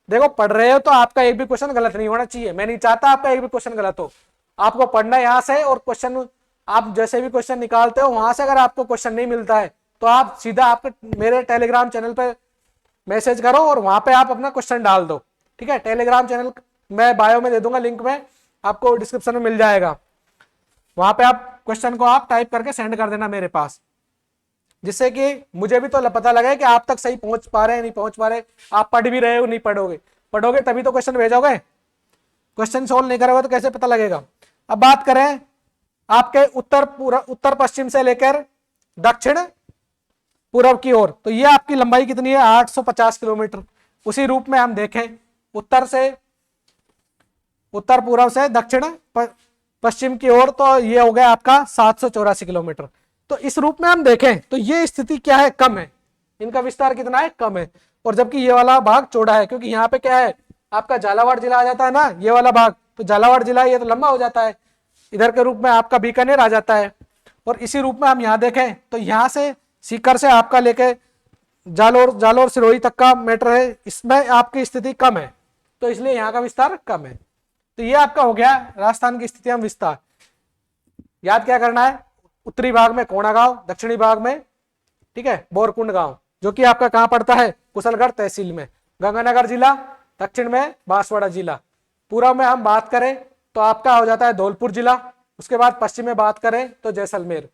देखो पढ़ रहे हो तो आपका एक भी क्वेश्चन गलत नहीं होना चाहिए। मैं नहीं चाहता आपका एक भी क्वेश्चन गलत हो। आपको पढ़ना यहां से, और क्वेश्चन आप जैसे भी क्वेश्चन निकालते हो वहां से अगर आपको क्वेश्चन नहीं मिलता है तो आप सीधा आपके मेरे टेलीग्राम चैनल पे मैसेज करो और वहां पे आप अपना क्वेश्चन डाल दो। ठीक है, टेलीग्राम चैनल मैं बायो में दे दूंगा, लिंक में आपको डिस्क्रिप्शन में मिल जाएगा। वहां पे आप क्वेश्चन को आप टाइप करके सेंड कर देना मेरे पास, जिससे कि मुझे भी तो पता लगे कि आप तक सही पहुंच पा रहे हैं नहीं पहुंच पा रहे। आप पढ़ भी रहे हो, नहीं पढ़ोगे तभी तो क्वेश्चन भेजोगे। क्वेश्चन सोल्व नहीं करोगे तो कैसे पता लगेगा? अब बात करें आपके उत्तर पश्चिम से लेकर दक्षिण पूर्व की ओर, तो ये आपकी लंबाई कितनी है? 850 किलोमीटर। उसी रूप में हम देखें उत्तर पूर्व से दक्षिण पश्चिम की ओर, तो ये हो गया आपका 784 किलोमीटर। तो इस रूप में हम देखें तो ये स्थिति क्या है? कम है। इनका विस्तार कितना है? कम है। और जबकि ये वाला भाग चौड़ा है, क्योंकि यहाँ पे क्या है? आपका झालावाड़ जिला आ जाता है ना, ये वाला भाग, तो झालावाड़ जिला ये तो लंबा हो जाता है। इधर के रूप में आपका बीकानेर आ जाता है। और इसी रूप में हम यहाँ देखें तो यहाँ से सीकर से आपका लेके जालोर सिरोही तक का मीटर है, इसमें आपकी स्थिति कम है, तो इसलिए यहाँ का विस्तार कम है। तो ये आपका हो गया राजस्थान की स्थिति में विस्तार। याद क्या करना है? उत्तरी भाग में कोणागांव, दक्षिणी भाग में ठीक है बोरकुंड गांव, जो कि आपका कहां पड़ता है? कुशलगढ़ तहसील में। गंगानगर जिला, दक्षिण में बांसवाड़ा जिला। पूर्व में हम बात करें तो आपका हो जाता है धौलपुर जिला। उसके बाद पश्चिम में बात करें तो जैसलमेर।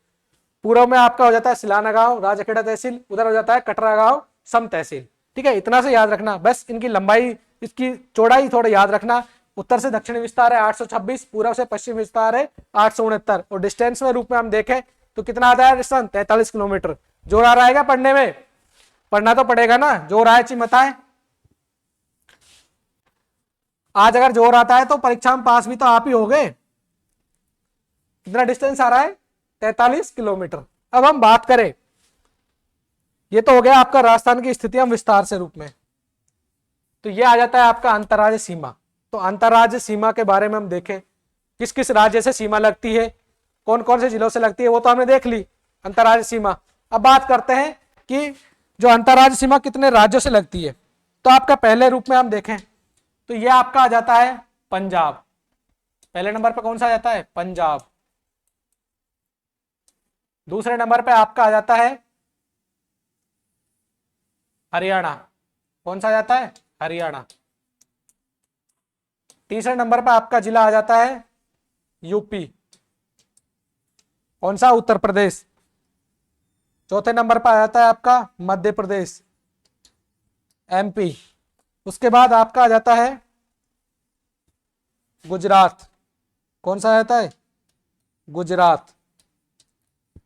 पूर्व में आपका हो जाता है सिलाना गांव, राजाखेड़ा तहसील। उधर हो जाता है कटरा गांव, सम तहसील। ठीक है, इतना से याद रखना बस। इनकी लंबाई, इसकी चौड़ाई थोड़ा याद रखना। उत्तर से दक्षिण विस्तार है 826, पूर्व से पश्चिम विस्तार है 869। और डिस्टेंस में रूप में हम देखें तो कितना आता है? Distance 43 kilometre. जोर आ रहा है पढ़ने में? पढ़ना तो पड़ेगा ना, जोर आए ची मत आए। आज अगर जोर आता है तो परीक्षा में पास भी तो आप ही हो गए। कितना डिस्टेंस आ रहा है, 43 किलोमीटर। अब हम बात करें, ये तो हो गया आपका राजस्थान की स्थितियां विस्तार से रूप में। तो ये आ जाता है आपका अंतर्राज्य सीमा। तो अंतर्राज्य सीमा के बारे में हम देखें, किस किस राज्य से सीमा लगती है, कौन कौन से जिलों से लगती है, वो तो हमने देख ली अंतर्राज्य सीमा। अब बात करते हैं कि जो अंतर्राज्य सीमा कितने राज्यों से लगती है। तो आपका पहले रूप में हम देखें तो ये आपका आ जाता है पंजाब। पहले नंबर पर कौन सा आ जाता है, पंजाब। दूसरे नंबर पे आपका आ जाता है हरियाणा। कौन सा आ जाता है, हरियाणा। तीसरे नंबर पर आपका जिला आ जाता है यूपी। कौन सा, उत्तर प्रदेश। चौथे नंबर पर आ जाता है आपका मध्य प्रदेश, एमपी। उसके बाद आपका आ जाता है गुजरात। कौन सा आ जाता है, गुजरात।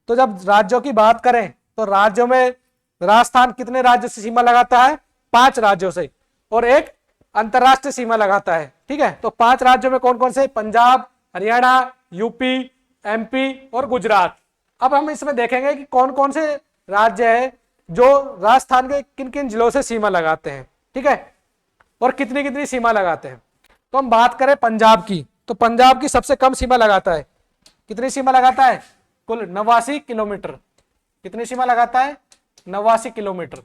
तो जब राज्यों की बात करें तो राज्यों में राजस्थान कितने राज्यों से सीमा लगाता है, 5 राज्यों से, और एक अंतरराष्ट्रीय सीमा लगाता है। ठीक है, तो 5 राज्यों में कौन कौन से, पंजाब, हरियाणा, यूपी, एमपी और गुजरात। अब हम इसमें देखेंगे कि कौन कौन से राज्य है जो राजस्थान के किन किन जिलों से सीमा लगाते हैं। ठीक है, और कितनी कितनी सीमा लगाते हैं। तो हम बात करें पंजाब की, तो पंजाब की सबसे कम सीमा लगाता है। कितनी सीमा लगाता है, कुल 89 किलोमीटर। कितनी सीमा लगाता है, 89 किलोमीटर।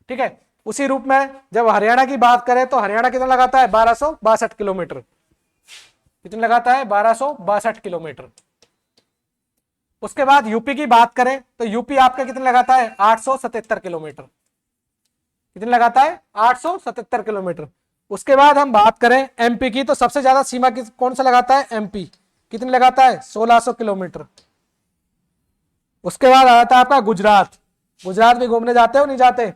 ठीक है, उसी रूप में जब हरियाणा की बात करें तो हरियाणा कितना लगाता है, 1262 किलोमीटर। कितनी लगाता है, 1262 किलोमीटर। उसके बाद यूपी की बात करें तो यूपी आपका कितने लगाता है, 877 किलोमीटर। कितने लगाता है, 877 किलोमीटर। उसके बाद हम बात करें एमपी की, तो सबसे ज्यादा सीमा कौन सा लगाता है, एमपी। कितने लगाता है, 1600 किलोमीटर। उसके बाद आ जाता है आपका गुजरात। गुजरात में घूमने जाते हो, नहीं जाते,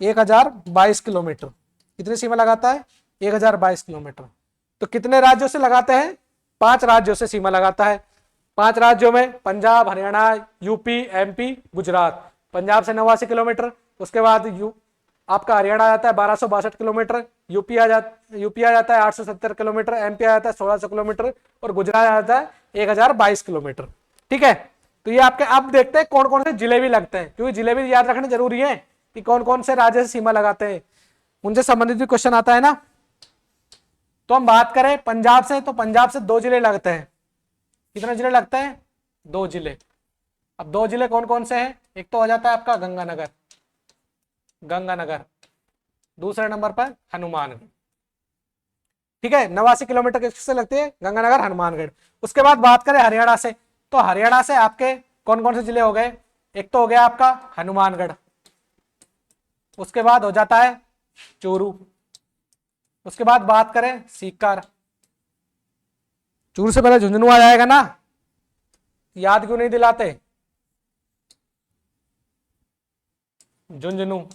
1022 किलोमीटर। कितनी सीमा लगाता है, 1022 किलोमीटर। तो कितने राज्यों से लगाते हैं, 5 राज्यों से सीमा लगाता है। 5 राज्यों में पंजाब, हरियाणा, यूपी, एमपी, गुजरात। पंजाब से 89 किलोमीटर। उसके बाद आपका हरियाणा आ जाता है 1262 किलोमीटर, यूपी आ जाता है 870 किलोमीटर, एमपी आ जाता है 1600 किलोमीटर, और गुजरात आ जाता है 1022 किलोमीटर। ठीक है, तो ये आपके, अब देखते हैं कौन कौन से जिले भी लगते हैं, क्योंकि जिले भी याद रखने जरूरी है कि कौन कौन से राज्य से सीमा लगाते हैं, उनसे संबंधित भी क्वेश्चन आता है ना। तो हम बात करें पंजाब से, तो पंजाब से 2 जिले लगते हैं। कितने जिले लगते हैं, 2 जिले। अब 2 जिले कौन कौन से हैं, एक तो हो जाता है आपका गंगानगर। दूसरे नंबर पर हनुमानगढ़। ठीक है, 89 किलोमीटर किससे लगते हैं, गंगानगर, हनुमानगढ़। उसके बाद बात करें हरियाणा से, तो हरियाणा से आपके कौन कौन से जिले हो गए, एक तो हो गया आपका हनुमानगढ़। उसके बाद हो जाता है चूरू। उसके बाद बात करें सीकर। चूरू से पहले झुंझुनू आ जाएगा ना, याद क्यों नहीं दिलाते, झुंझुनू।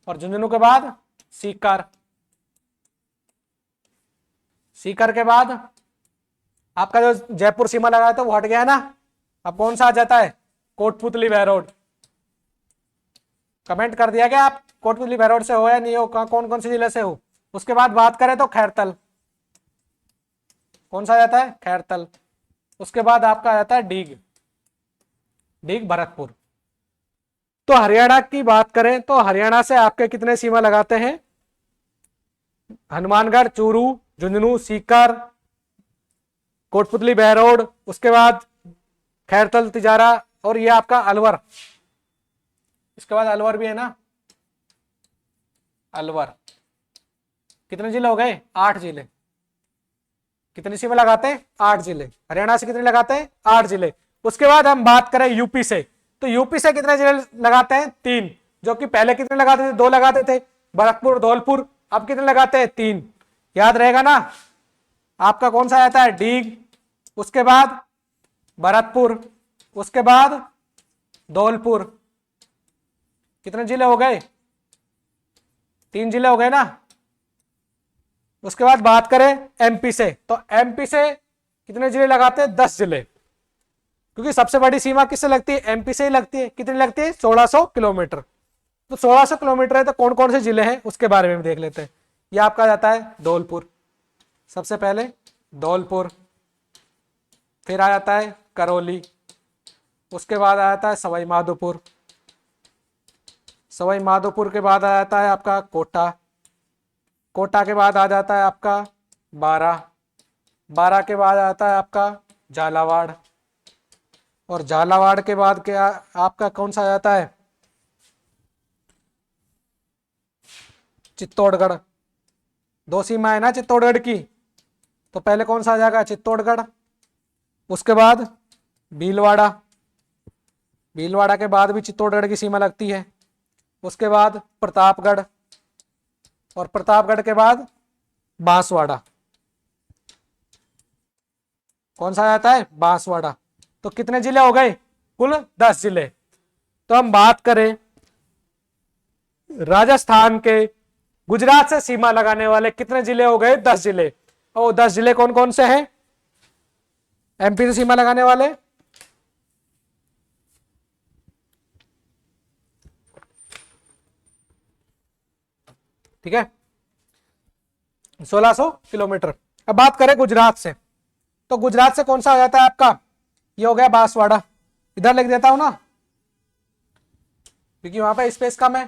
और झुंझुनू के बाद सीकर। सीकर के बाद आपका जो जयपुर सीमा लगा था वो हट गया है ना। अब कौन सा आ जाता है, कोटपुतली बहरोड। कमेंट कर दिया क्या आप, कोटपुतली बहरोड से हो या नहीं हो, कौन कौन से जिले से हो। उसके बाद बात करें तो खैरतल। कौन सा आ जाता है, खैरतल। उसके बाद आपका आ जाता है डीग भरतपुर। तो हरियाणा की बात करें तो हरियाणा से आपके कितने सीमा लगाते हैं, हनुमानगढ़, चूरू, झुंझुनू, सीकर, कोटपुतली बहरोड, उसके बाद खैरतल, तिजारा, और ये आपका अलवर। इसके बाद अलवर भी है ना, अलवर। कितने जिले हो गए, 8 जिले। कितनी सीमा लगाते हैं, 8 जिले। हरियाणा से कितने लगाते हैं, 8 जिले। उसके बाद हम बात करें यूपी से, तो यूपी से कितने जिले लगाते हैं, 3, जो कि पहले कितने लगाते थे, 2 लगाते थे, भरतपुर, धौलपुर। अब कितने लगाते हैं, 3। याद रहेगा ना, आपका कौन सा आता है, डीग, उसके बाद भरतपुर, उसके बाद धौलपुर। कितने जिले हो गए, 3 जिले हो गए ना। उसके बाद बात करें एमपी से, तो एमपी से कितने जिले लगाते हैं, 10 जिले, क्योंकि सबसे बड़ी सीमा किससे लगती है, एमपी से ही लगती है। कितनी लगती है, 1600 किलोमीटर। तो 1600 किलोमीटर है, तो कौन कौन से जिले हैं उसके बारे में देख लेते हैं। यह आपका जाता है धौलपुर सबसे पहले, धौलपुर, फिर आ जाता है करौली, उसके बाद आ जाता है सवाई माधोपुर, सवाई माधोपुर के बाद आ जाता है आपका कोटा, कोटा के बाद आ जाता है आपका बारा, बारा के बाद आ जाता है आपका झालावाड़, और झालावाड़ के बाद क्या आपका कौन सा आ जाता है चित्तौड़गढ़। दो सीमा है ना चित्तौड़गढ़ की, तो पहले कौन सा आ जाएगा चित्तौड़गढ़, उसके बाद भीलवाड़ा, भीलवाड़ा के बाद भी चित्तौड़गढ़ की सीमा लगती है, उसके बाद प्रतापगढ़, और प्रतापगढ़ के बाद बांसवाड़ा। कौन सा आ जाता है बांसवाड़ा। तो कितने जिले हो गए कुल 10 जिले। तो हम बात करें राजस्थान के गुजरात से सीमा लगाने वाले कितने जिले हो गए 10 जिले। और 10 जिले कौन कौन से हैं एमपी से सीमा लगाने वाले। ठीक है 1600 किलोमीटर। अब बात करें गुजरात से, तो गुजरात से कौन सा आ जाता है आपका, ये हो गया बांसवाड़ा, इधर लिख देता हूं ना क्योंकि वहां पे स्पेस कम है।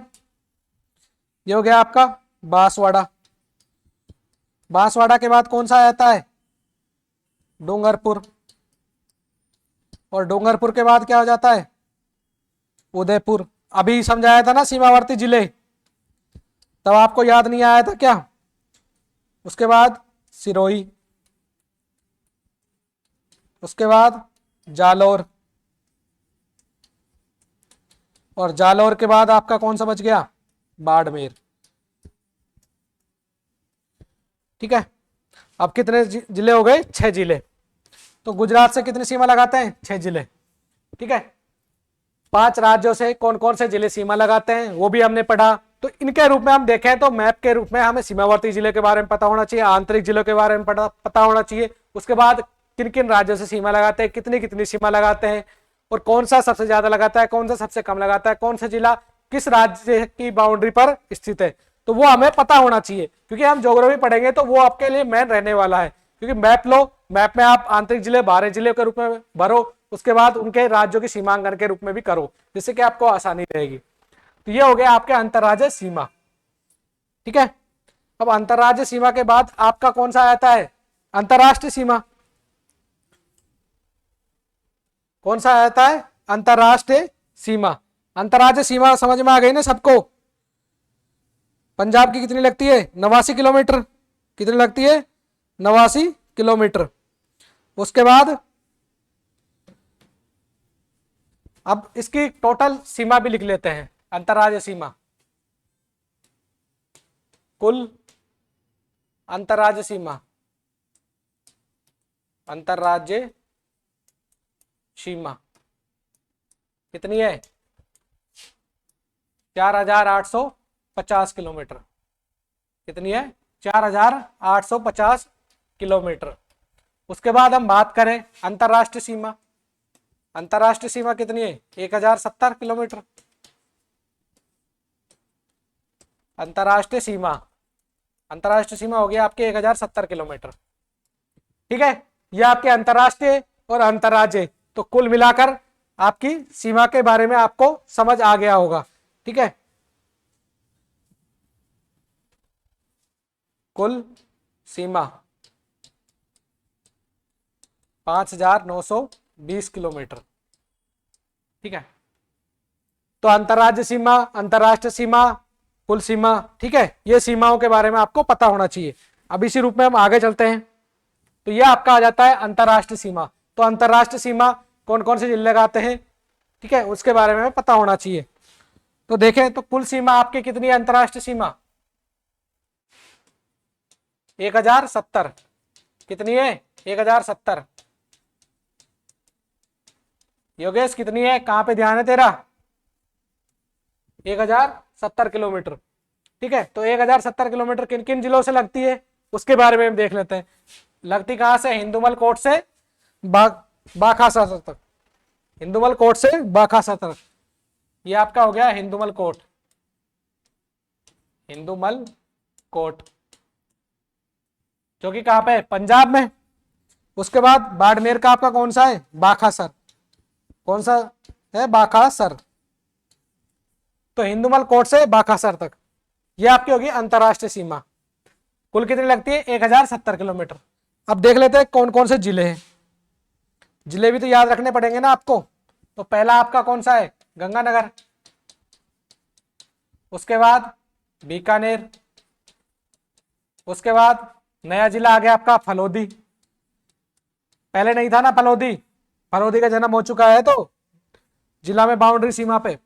ये हो गया आपका बांसवाड़ा, बांसवाड़ा के बाद कौन सा आ जाता है डूंगरपुर, और डूंगरपुर के बाद क्या हो जाता है उदयपुर। अभी समझाया था ना सीमावर्ती जिले, तब आपको याद नहीं आया था क्या। उसके बाद सिरोही, उसके बाद जालौर, और जालौर के बाद आपका कौन सा बच गया बाड़मेर। ठीक है अब कितने जिले हो गए 6 जिले। तो गुजरात से कितनी सीमा लगाते हैं 6 जिले। ठीक है 5 राज्यों से कौन कौन से जिले सीमा लगाते हैं वो भी हमने पढ़ा। तो इनके रूप में हम देखें तो मैप के रूप में हमें सीमावर्ती जिले के बारे में पता होना चाहिए, आंतरिक जिलों के बारे में पता होना चाहिए। उसके बाद किन किन राज्यों से सीमा लगाते हैं, कितनी कितनी सीमा लगाते हैं, और कौन सा सबसे ज्यादा लगाता है, कौन सा सबसे कम लगाता है, कौन सा जिला किस राज्य की बाउंड्री पर स्थित है, तो वो हमें पता होना चाहिए। क्योंकि हम ज्योग्राफी पढ़ेंगे तो वो आपके लिए मेन रहने वाला है। क्योंकि मैप लो, मैप में आप आंतरिक जिले बाहरी जिले के रूप में भरो, उसके बाद उनके राज्यों की सीमांकन के रूप में भी करो, जिससे कि आपको आसानी रहेगी। तो ये हो गया आपके अंतरराज्य सीमा। ठीक है अब अंतरराज्य सीमा के बाद आपका कौन सा आता है अंतरराष्ट्रीय सीमा। कौन सा आता है अंतरराष्ट्रीय सीमा। अंतरराज्य सीमा समझ में आ गई ना सबको। पंजाब की कितनी लगती है 89 किलोमीटर। कितनी लगती है 89 किलोमीटर। उसके बाद अब इसकी टोटल सीमा भी लिख लेते हैं। अंतरराज्य सीमा, कुल अंतरराज्य सीमा, अंतरराज्य सीमा कितनी है 4850 किलोमीटर। कितनी है 4850 किलोमीटर। उसके बाद हम बात करें अंतरराष्ट्रीय सीमा। अंतरराष्ट्रीय सीमा कितनी है 1070 किलोमीटर। अंतरराष्ट्रीय सीमा, अंतरराष्ट्रीय सीमा हो गया आपके 1070 किलोमीटर। ठीक है ये आपके अंतरराष्ट्रीय और अंतरराज्य, तो कुल मिलाकर आपकी सीमा के बारे में आपको समझ आ गया होगा। ठीक है कुल सीमा 5920 किलोमीटर। ठीक है तो अंतरराज्य सीमा, अंतरराष्ट्रीय सीमा, कुल सीमा। ठीक है ये सीमाओं के बारे में आपको पता होना चाहिए। अब इसी रूप में हम आगे चलते हैं। तो ये आपका आ जाता है अंतरराष्ट्रीय सीमा। तो अंतरराष्ट्रीय सीमा कौन कौन से जिले लगाते हैं, ठीक है उसके बारे में पता होना चाहिए। तो देखें तो कुल सीमा आपकी कितनी है अंतरराष्ट्रीय सीमा 1070। कितनी है 1070। योगेश कितनी है, कहां पे ध्यान है तेरा 1070 किलोमीटर। ठीक है तो 1070 किलोमीटर किन किन जिलों से लगती है उसके बारे में हम देख लेते हैं। लगती कहां से हिंदुमल कोट से बाखासा तक। हिंदुमल कोट से बाखासा तक ये आपका हो गया हिंदुमल कोट। हिंदुमल कोट जो कि कहां पे पंजाब में। उसके बाद बाड़मेर का आपका कौन सा है, बाखासर, कौन सा है, बाखासर। तो हिंदुमल कोट से बाखासर तक ये आपकी होगी अंतरराष्ट्रीय सीमा। कुल कितनी लगती है, 1070 किलोमीटर। अब देख लेते हैं कौन कौन से जिले हैं। जिले भी तो याद रखने पड़ेंगे ना आपको। तो पहला आपका कौन सा है, गंगानगर। उसके बाद बीकानेर। उसके बाद नया जिला आ गया आपका फलोदी। पहले नहीं था ना फलोदी, फलोदी का जन्म हो चुका है तो जिला में बाउंड्री सीमा पे।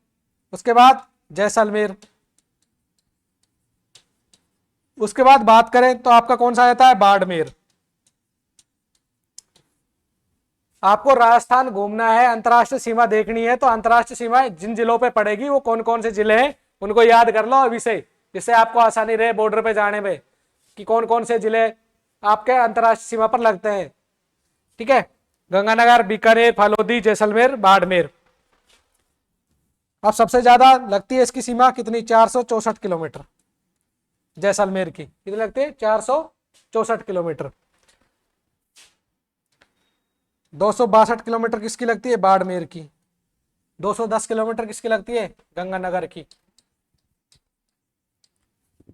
उसके बाद जैसलमेर। उसके बाद बात करें तो आपका कौन सा आता है, बाड़मेर। आपको राजस्थान घूमना है, अंतरराष्ट्रीय सीमा देखनी है, तो अंतरराष्ट्रीय सीमा जिन जिलों पे पड़ेगी वो कौन कौन से जिले हैं उनको याद कर लो अभी से, जिससे आपको आसानी रहे बॉर्डर पे जाने में कि कौन कौन से जिले आपके अंतरराष्ट्रीय सीमा पर लगते हैं। ठीक है, गंगानगर, बीकानेर, फलोदी, जैसलमेर, बाड़मेर। अब सबसे ज्यादा लगती है इसकी सीमा कितनी, 464 किलोमीटर। जैसलमेर की कितनी लगती है, 464 किलोमीटर। 262 किलोमीटर किसकी लगती है, बाड़मेर की। 210 किलोमीटर किसकी लगती है, गंगानगर की।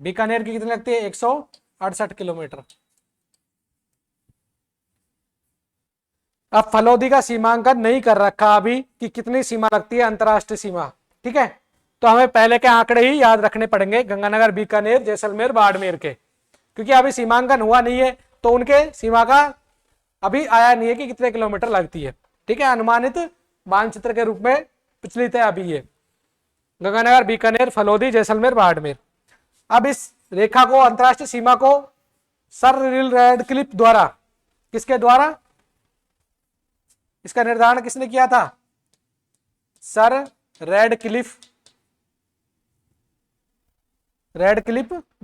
बीकानेर की कितनी लगती है, 168 किलोमीटर। अब फलोदी का सीमांकन नहीं कर रखा अभी कि कितनी सीमा लगती है अंतरराष्ट्रीय सीमा। ठीक है, तो हमें पहले के आंकड़े ही याद रखने पड़ेंगे, गंगानगर, बीकानेर, जैसलमेर, बाड़मेर के, क्योंकि अभी सीमांकन हुआ नहीं है तो उनके सीमा का अभी आया नहीं है कि कितने किलोमीटर लगती है। ठीक है, अनुमानित मानचित्र के रूप में प्रचलित है अभी ये गंगानगर, बीकानेर, फलोदी, जैसलमेर, बाड़मेर। अब इस रेखा को, अंतरराष्ट्रीय सीमा को सर रैडक्लिफ द्वारा, किसके द्वारा, इसका निर्धारण किसने किया था, सर रैडक्लिफ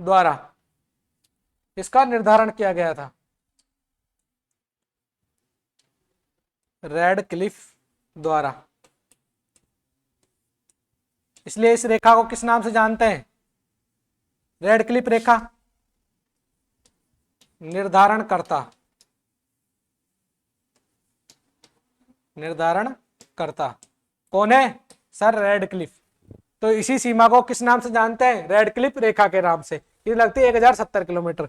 द्वारा इसका निर्धारण किया गया था। रैडक्लिफ द्वारा, इसलिए इस रेखा को किस नाम से जानते हैं, रैडक्लिफ रेखा। निर्धारणकर्ता, निर्धारणकर्ता कौन है, सर रैडक्लिफ। तो इसी सीमा को किस नाम से जानते हैं, रैडक्लिफ रेखा के नाम से। ये लगती है 1070 किलोमीटर।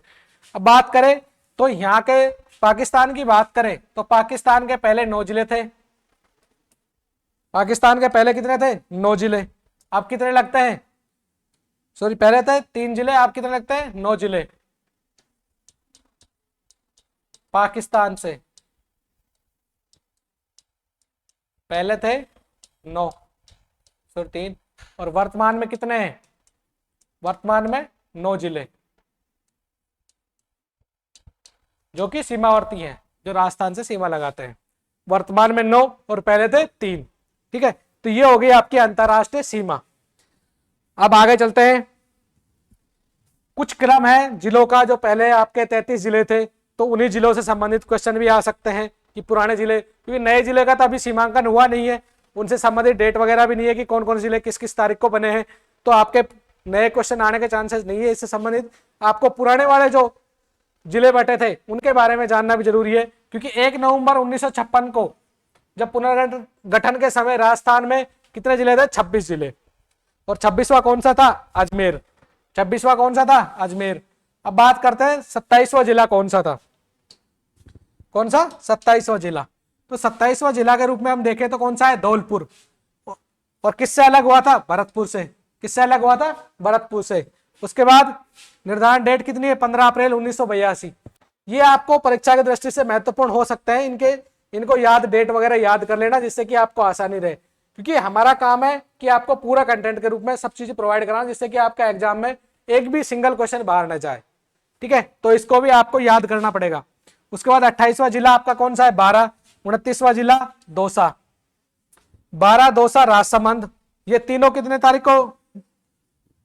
अब बात करें तो यहाँ के पाकिस्तान की बात करें तो पाकिस्तान के पहले 9 जिले थे। पाकिस्तान के पहले कितने थे, 9 जिले। अब कितने लगते हैं, सॉरी पहले थे 3 जिले, अब कितने लगते हैं, 9 जिले पाकिस्तान से। पहले थे 9, सॉरी 3, और वर्तमान में कितने हैं, वर्तमान में 9 जिले जो कि सीमावर्ती हैं, जो राजस्थान से सीमा लगाते हैं। वर्तमान में 9 और पहले थे 3। ठीक है, तो ये हो गई आपकी अंतरराष्ट्रीय सीमा। अब आगे चलते हैं, कुछ क्रम है जिलों का, जो पहले आपके 33 जिले थे तो उन्हीं जिलों से संबंधित क्वेश्चन भी आ सकते हैं कि पुराने जिले, क्योंकि नए जिले का तो अभी सीमांकन हुआ नहीं है, उनसे संबंधित डेट वगैरह भी नहीं है कि कौन कौन से जिले किस किस तारीख को बने हैं, तो आपके नए क्वेश्चन आने के चांसेस नहीं है। इससे संबंधित आपको पुराने वाले जो जिले बटे थे उनके बारे में जानना भी जरूरी है, क्योंकि 1 नवंबर 1956 को जब पुनर्गठन के समय राजस्थान में कितने जिले थे, 26 जिले, और 26वां कौन सा था, अजमेर। 26वां कौन सा था, अजमेर। अब बात करते हैं 27वां जिला कौन सा था, कौन सा, 27वां जिला। तो 27वां जिला के रूप में हम देखें तो कौन सा है, धौलपुर। और किससे अलग हुआ था, भरतपुर से। किससे अलग हुआ था, भरतपुर से। उसके बाद निर्धारण डेट कितनी है, 15 अप्रैल 1982। ये आपको परीक्षा की दृष्टि से महत्वपूर्ण हो सकते हैं, इनको याद, डेट वगैरह याद कर लेना, जिससे कि आपको आसानी रहे, क्योंकि हमारा काम है कि आपको पूरा कंटेंट के रूप में सब चीजें प्रोवाइड कराना, जिससे कि आपका एग्जाम में एक भी सिंगल क्वेश्चन बाहर न जाए। ठीक है, तो इसको भी आपको याद करना पड़ेगा। उसके बाद 28वां जिला आपका कौन सा है, 12। 29वां जिला दौसा, 12 दौसा, राजसमंद। ये तीनों कितने तारीख को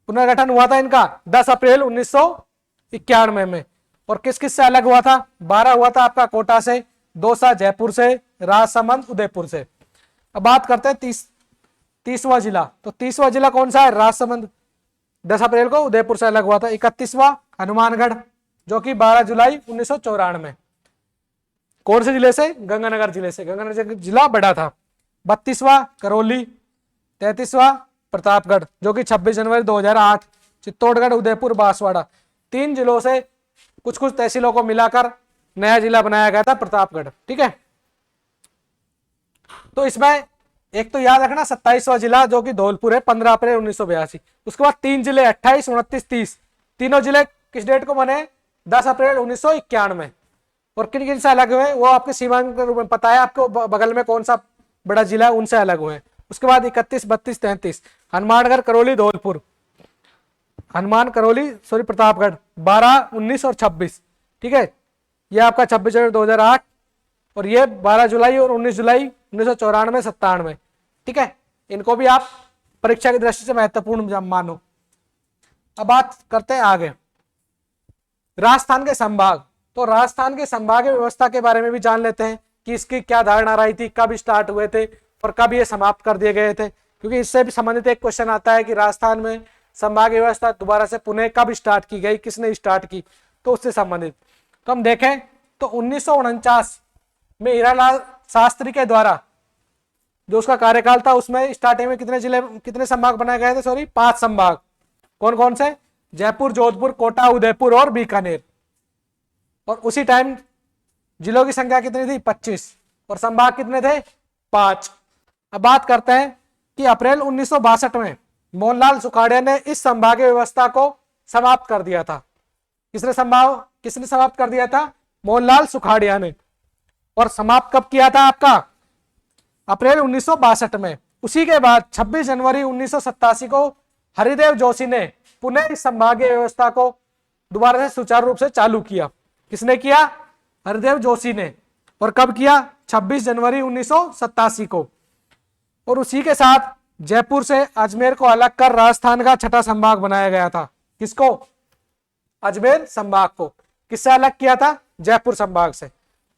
पुनर्गठन हुआ था इनका, 10 अप्रैल 1991 में। और किस किस से अलग हुआ था, 12 हुआ था आपका कोटा से, दौसा जयपुर से, राजसमंद उदयपुर से। अब बात करते हैं 30वां जिला। तो 30वां जिला कौन सा है, राजसमंद, 10 अप्रैल को उदयपुर से अलग हुआ था। 31वां हनुमानगढ़, जो कि 12 जुलाई 1994। कौन से जिले से? गंगानगर जिले से। गंगानगर जिला बड़ा था। 32वां करौली, 33वां प्रतापगढ़ जो कि 26 जनवरी 2008, चित्तौड़गढ़, उदयपुर, बांसवाड़ा, 3 जिलों से कुछ कुछ तहसीलों को मिलाकर नया जिला बनाया गया था प्रतापगढ़। ठीक है, तो इसमें एक तो याद रखना 27वां जिला जो कि धौलपुर है, 15 अप्रैल 1982। उसके बाद 3 जिले 28, 29, 30, तीनों जिले किस डेट को बने? 10 अप्रैल 1991। और किन किन से अलग हुए वो आपके सीमांक के रूप में पता है, आपको बगल में कौन सा बड़ा जिला है उनसे अलग हुए। उसके बाद 31, 32, 33 हनुमानगढ़, करौली, धौलपुर, प्रतापगढ़, 12, 19 और 26। ठीक है, ये आपका 26 जनवरी 2008 और ये 12 जुलाई और 19 जुलाई 1994, 97। ठीक है, इनको भी आप परीक्षा की दृष्टि से महत्वपूर्ण मानो। अब बात करते हैं आगे राजस्थान के संभाग। तो राजस्थान के संभागीय व्यवस्था के बारे में भी जान लेते हैं कि इसकी क्या धारणा रही थी, कब स्टार्ट हुए थे और कब ये समाप्त कर दिए गए थे, क्योंकि इससे भी संबंधित एक क्वेश्चन आता है कि राजस्थान में संभागीय व्यवस्था दोबारा से पुनः कब स्टार्ट की गई, किसने स्टार्ट की, तो उससे संबंधित। तो हम देखें तो 1949 में हीरालाल शास्त्री के द्वारा जो उसका कार्यकाल था उसमें स्टार्टिंग में कितने संभाग बनाए गए थे? 5 संभाग। कौन कौन से? जयपुर, जोधपुर, कोटा, उदयपुर और बीकानेर। और उसी टाइम जिलों की संख्या कितनी थी? 25 और संभाग कितने थे? 5। अब बात करते हैं कि अप्रैल 1962 में मोहनलाल सुखाड़िया ने इस संभागीय व्यवस्था को समाप्त कर दिया था। किसने समाप्त कर दिया था? मोहनलाल सुखाड़िया ने। और समाप्त कब किया था? आपका अप्रैल 1962 में। उसी के बाद 26 जनवरी 1987 को हरिदेव जोशी ने पुनः इस संभागीय व्यवस्था को दोबारा से सुचारू रूप से चालू किया। किसने किया? हरिदेव जोशी ने। और कब किया? 26 जनवरी 1987 को। और उसी के साथ जयपुर से अजमेर को अलग कर राजस्थान का 6ठा संभाग बनाया गया था। किसको? अजमेर संभाग को। किससे अलग किया था? जयपुर संभाग से।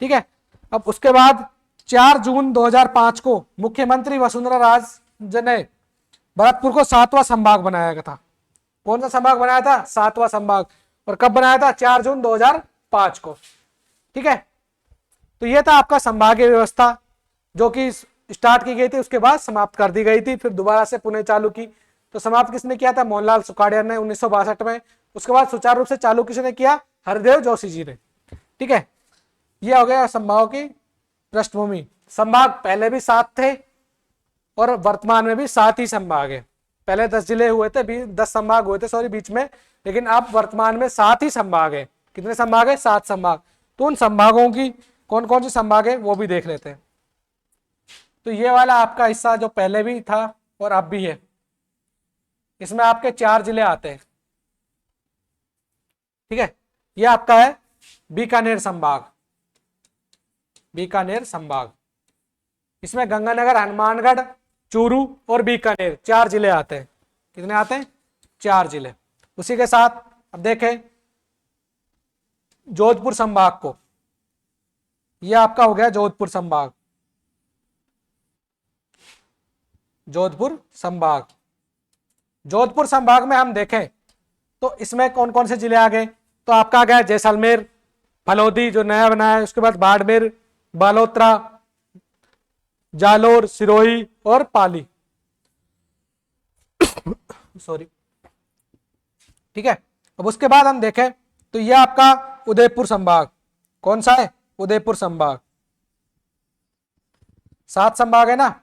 ठीक है, अब उसके बाद 4 जून 2005 को मुख्यमंत्री वसुंधरा राजे ने भरतपुर को 7वां संभाग बनाया गया था। कौन सा संभाग बनाया था? 7वां संभाग। और कब बनाया था? 4 जून 2005 को। ठीक है, तो यह था आपका संभागीय व्यवस्था जो कि स्टार्ट की गई थी, उसके बाद समाप्त कर दी गई थी, फिर दोबारा से पुनः चालू की। तो समाप्त किसने किया था? मोहनलाल सुखाड़िया ने 1962 में। उसके बाद सुचारू रूप से चालू किसने किया? हरिदेव जोशी जी ने। ठीक है, यह हो गया संभागों की पृष्ठभूमि। संभाग पहले भी 7 थे और वर्तमान में भी 7 ही संभाग है। पहले 10 जिले हुए थे, 10 संभाग हुए थे बीच में, लेकिन अब वर्तमान में 7 ही संभाग है। कितने संभाग है? 7 संभाग। तो उन संभागों की कौन कौन से संभाग है वो भी देख लेते हैं। तो ये वाला आपका हिस्सा जो पहले भी था और अब भी है, इसमें आपके 4 जिले आते हैं। ठीक है, ये आपका है बीकानेर संभाग। बीकानेर संभाग, इसमें गंगानगर, हनुमानगढ़, चूरू और बीकानेर 4 जिले आते हैं। कितने आते हैं? 4 जिले। उसी के साथ अब देखें जोधपुर संभाग को। यह आपका हो गया जोधपुर संभाग। जोधपुर संभाग, जोधपुर संभाग में हम देखें तो इसमें कौन कौन से जिले आ गए? तो आपका आ गया जैसलमेर, फलोदी जो नया बना है, उसके बाद बाड़मेर, बालोतरा, जालोर, सिरोही और पाली। सॉरी। ठीक है, अब उसके बाद हम देखें तो यह आपका उदयपुर संभाग। कौन सा है? उदयपुर संभाग। 7 संभाग है ना,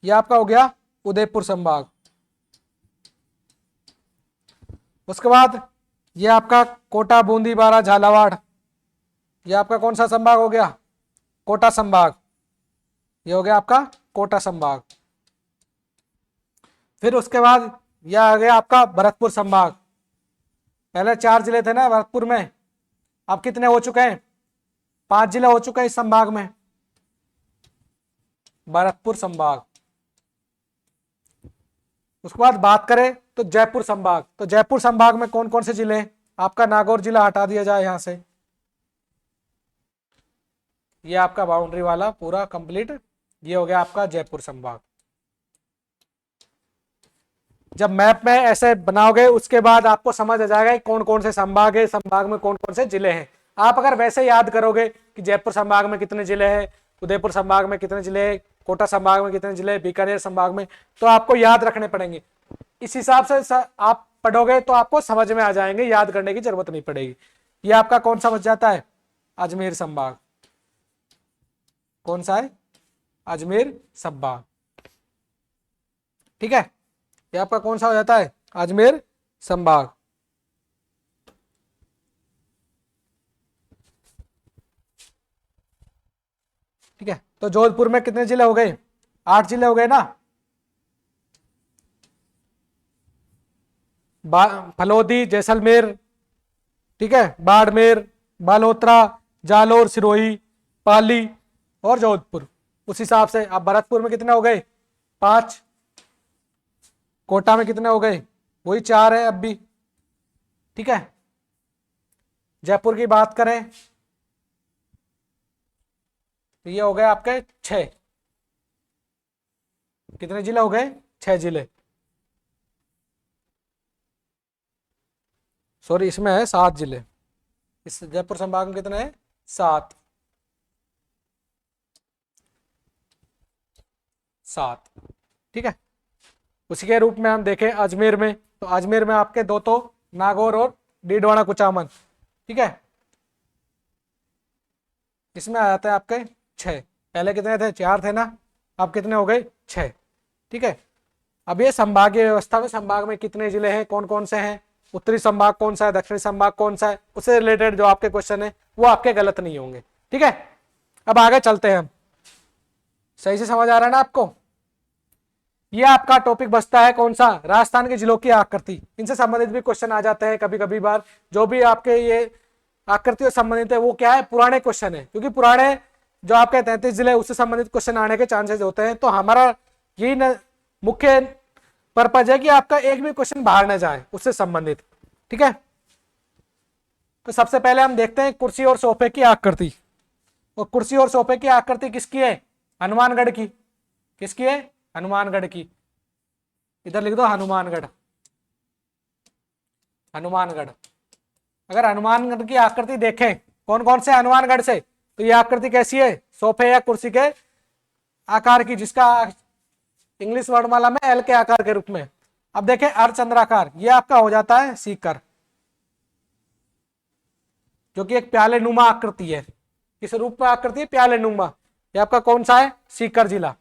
यह आपका हो गया उदयपुर संभाग। उसके बाद यह आपका कोटा, बूंदी, बारा, झालावाड़, यह आपका कौन सा संभाग हो गया? कोटा संभाग। यह हो गया आपका कोटा संभाग। फिर उसके बाद यह आ गया आपका भरतपुर संभाग। पहले 4 जिले थे ना भरतपुर में, अब कितने हो चुके हैं? 5 जिले हो चुके हैं इस संभाग में। भरतपुर संभाग। उसके बाद बात करें तो जयपुर संभाग। तो जयपुर संभाग में कौन कौन से जिले हैं? आपका नागौर जिला हटा दिया जाए यहां से, ये आपका बाउंड्री वाला पूरा कंप्लीट, ये हो गया आपका जयपुर संभाग। जब मैप में ऐसे बनाओगे उसके बाद आपको समझ आ जाएगा कौन कौन से संभाग है, संभाग में कौन कौन से जिले हैं। आप अगर वैसे याद करोगे कि जयपुर संभाग में कितने जिले हैं, उदयपुर संभाग में कितने जिले हैं, कोटा संभाग में कितने जिले, बीकानेर संभाग में, तो आपको याद रखने पड़ेंगे। इस हिसाब से आप पढ़ोगे तो आपको समझ में आ जाएंगे, याद करने की जरूरत नहीं पड़ेगी। ये आपका कौन सा बच जाता है, अजमेर संभाग। कौन सा है, अजमेर संभाग। ठीक है, ये आपका कौन सा हो जाता है, अजमेर संभाग। ठीक है, तो जोधपुर में कितने जिले हो गए, 8 जिले हो गए ना। फलोदी, जैसलमेर, ठीक है, बाड़मेर, बालोतरा, जालोर, सिरोही, पाली और जोधपुर। उस हिसाब से अब भरतपुर में कितने हो गए, 5। कोटा में कितने हो गए, वही 4 है अब भी। ठीक है, जयपुर की बात करें तो ये हो गए आपके 6। कितने जिले हो गए, 6 जिले। सॉरी, इसमें है 7 जिले। इस जयपुर संभाग में कितने हैं, 7। 7। ठीक है, उसी के रूप में हम देखें अजमेर में, तो अजमेर में आपके 2 तो नागौर और डीडवाना कुचामन। ठीक है, इसमें आ जाते हैं आपके 6। पहले कितने थे, 4 थे ना, अब कितने हो गए, 6। ठीक है, अब ये संभागीय व्यवस्था में संभाग में कितने जिले हैं, कौन कौन से हैं, उत्तरी संभाग कौन सा है, दक्षिणी संभाग कौन सा है, उससे रिलेटेड जो आपके क्वेश्चन है वो आपके गलत नहीं होंगे। ठीक है, अब आगे चलते हैं हम। सही से समझ आ रहा है ना आपको। ये आपका टॉपिक बचता है कौन सा, राजस्थान के जिलों की आकृति। इनसे संबंधित भी क्वेश्चन आ जाते हैं कभी कभी बार। जो भी आपके ये आकृतियों से संबंधित है वो क्या है, पुराने क्वेश्चन है, क्योंकि पुराने जो आपके 33 जिले उससे संबंधित क्वेश्चन आने के चांसेस होते हैं। तो हमारा यही मुख्य पर्पज है कि आपका एक भी क्वेश्चन बाहर न जाए उससे संबंधित। ठीक है, तो सबसे पहले हम देखते हैं कुर्सी और सोफे की आकृति। और कुर्सी और सोफे की आकृति किसकी है, हनुमानगढ़ की। किसकी है, हनुमानगढ़ की। इधर लिख दो हनुमानगढ़। हनुमानगढ़। अगर हनुमानगढ़ की आकृति देखें कौन कौन से हनुमानगढ़ से, तो ये आकृति कैसी है, सोफे या कुर्सी के आकार की, जिसका इंग्लिश वर्णमाला में एल के आकार के रूप में। अब देखें अर्धचंद्राकार, ये आपका हो जाता है सीकर, जो कि एक प्याले नुमा आकृति है। किस रूप में आकृति है, प्याले नुमा। ये आपका कौन सा है, सीकर जिला,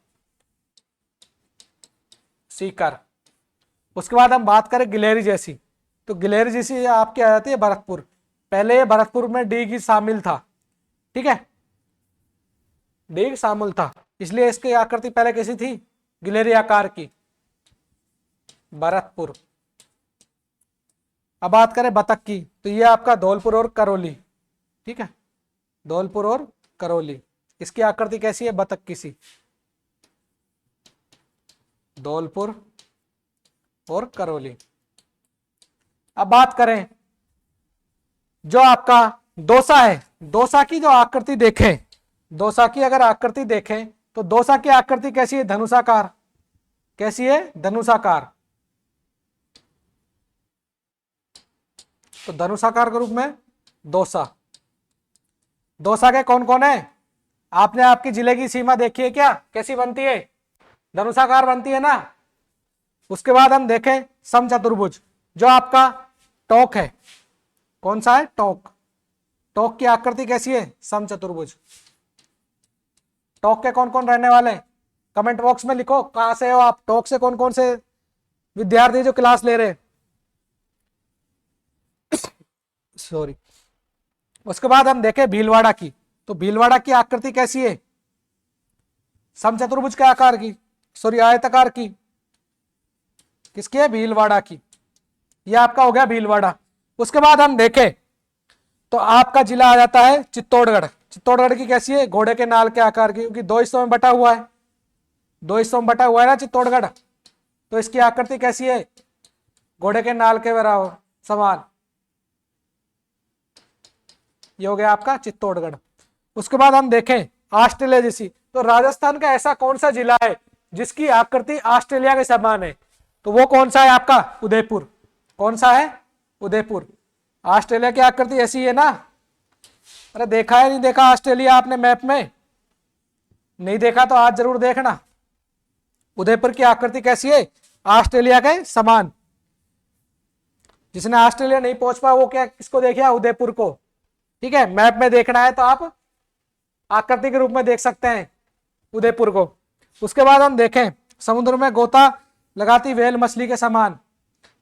सीकर। उसके बाद हम बात करें गिलहरी जैसी, तो गिलहरी जैसी आपकी आ जाती है भरतपुर। पहले ये भरतपुर में डीग शामिल था। ठीक है, डीग शामिल था, इसलिए इसकी आकृति पहले कैसी थी, गिलहरी आकार की, भरतपुर। अब बात करें बतख की, तो ये आपका धौलपुर और करौली। ठीक है, धौलपुर और करौली, इसकी आकृति कैसी है, बतख की सी, धौलपुर और करौली। अब बात करें जो आपका दौसा है, दौसा की जो आकृति देखें, दौसा की अगर आकृति देखें तो दौसा की आकृति कैसी है, धनुषाकार। कैसी है, धनुषाकार। तो धनुषाकार के रूप में दौसा। दौसा के कौन कौन है, आपने आपकी जिले की सीमा देखी है क्या, कैसी बनती है, धनुषाकार बनती है ना। उसके बाद हम देखें समचतुर्भुज, जो आपका टोक है, कौन सा है, टोक। टोक की आकृति कैसी है, समचतुर्भुज। टोक के कौन कौन रहने वाले हैं, कमेंट बॉक्स में लिखो कहां से हो आप, टोक से कौन कौन से विद्यार्थी जो क्लास ले रहे हैं। सॉरी। उसके बाद हम देखें भीलवाड़ा की, तो भीलवाड़ा की आकृति कैसी है, समचतुर्भुज के आकार की, सॉरी आयताकार की। किसकी है, भीलवाड़ा की। यह आपका हो गया भीलवाड़ा। उसके बाद हम देखें तो आपका जिला आ जाता है चित्तौड़गढ़। चित्तौड़गढ़ की कैसी है, घोड़े के नाल के आकार की, क्योंकि 2 हिस्सों में बटा हुआ है, 2 हिस्सों में बटा हुआ है ना चित्तौड़गढ़। तो इसकी आकृति कैसी है, घोड़े के नाल के बराबर समान। ये हो गया आपका चित्तौड़गढ़। उसके बाद हम देखें ऑस्ट्रेलिया जैसी, तो राजस्थान का ऐसा कौन सा जिला है जिसकी आकृति ऑस्ट्रेलिया के समान है, तो वो कौन सा है आपका, उदयपुर। कौन सा है, उदयपुर। ऑस्ट्रेलिया की आकृति ऐसी है ना, अरे देखा है नहीं देखा ऑस्ट्रेलिया आपने मैप में? नहीं देखा तो आज जरूर देखना। उदयपुर की आकृति कैसी है? ऑस्ट्रेलिया के समान। जिसने ऑस्ट्रेलिया नहीं पहुंच पाया वो क्या किसको देखिए? उदयपुर को। ठीक है, मैप में देखना है तो आप आकृति के रूप में देख सकते हैं उदयपुर को। उसके बाद हम देखें समुद्र में गोता लगाती व्हेल मछली के समान,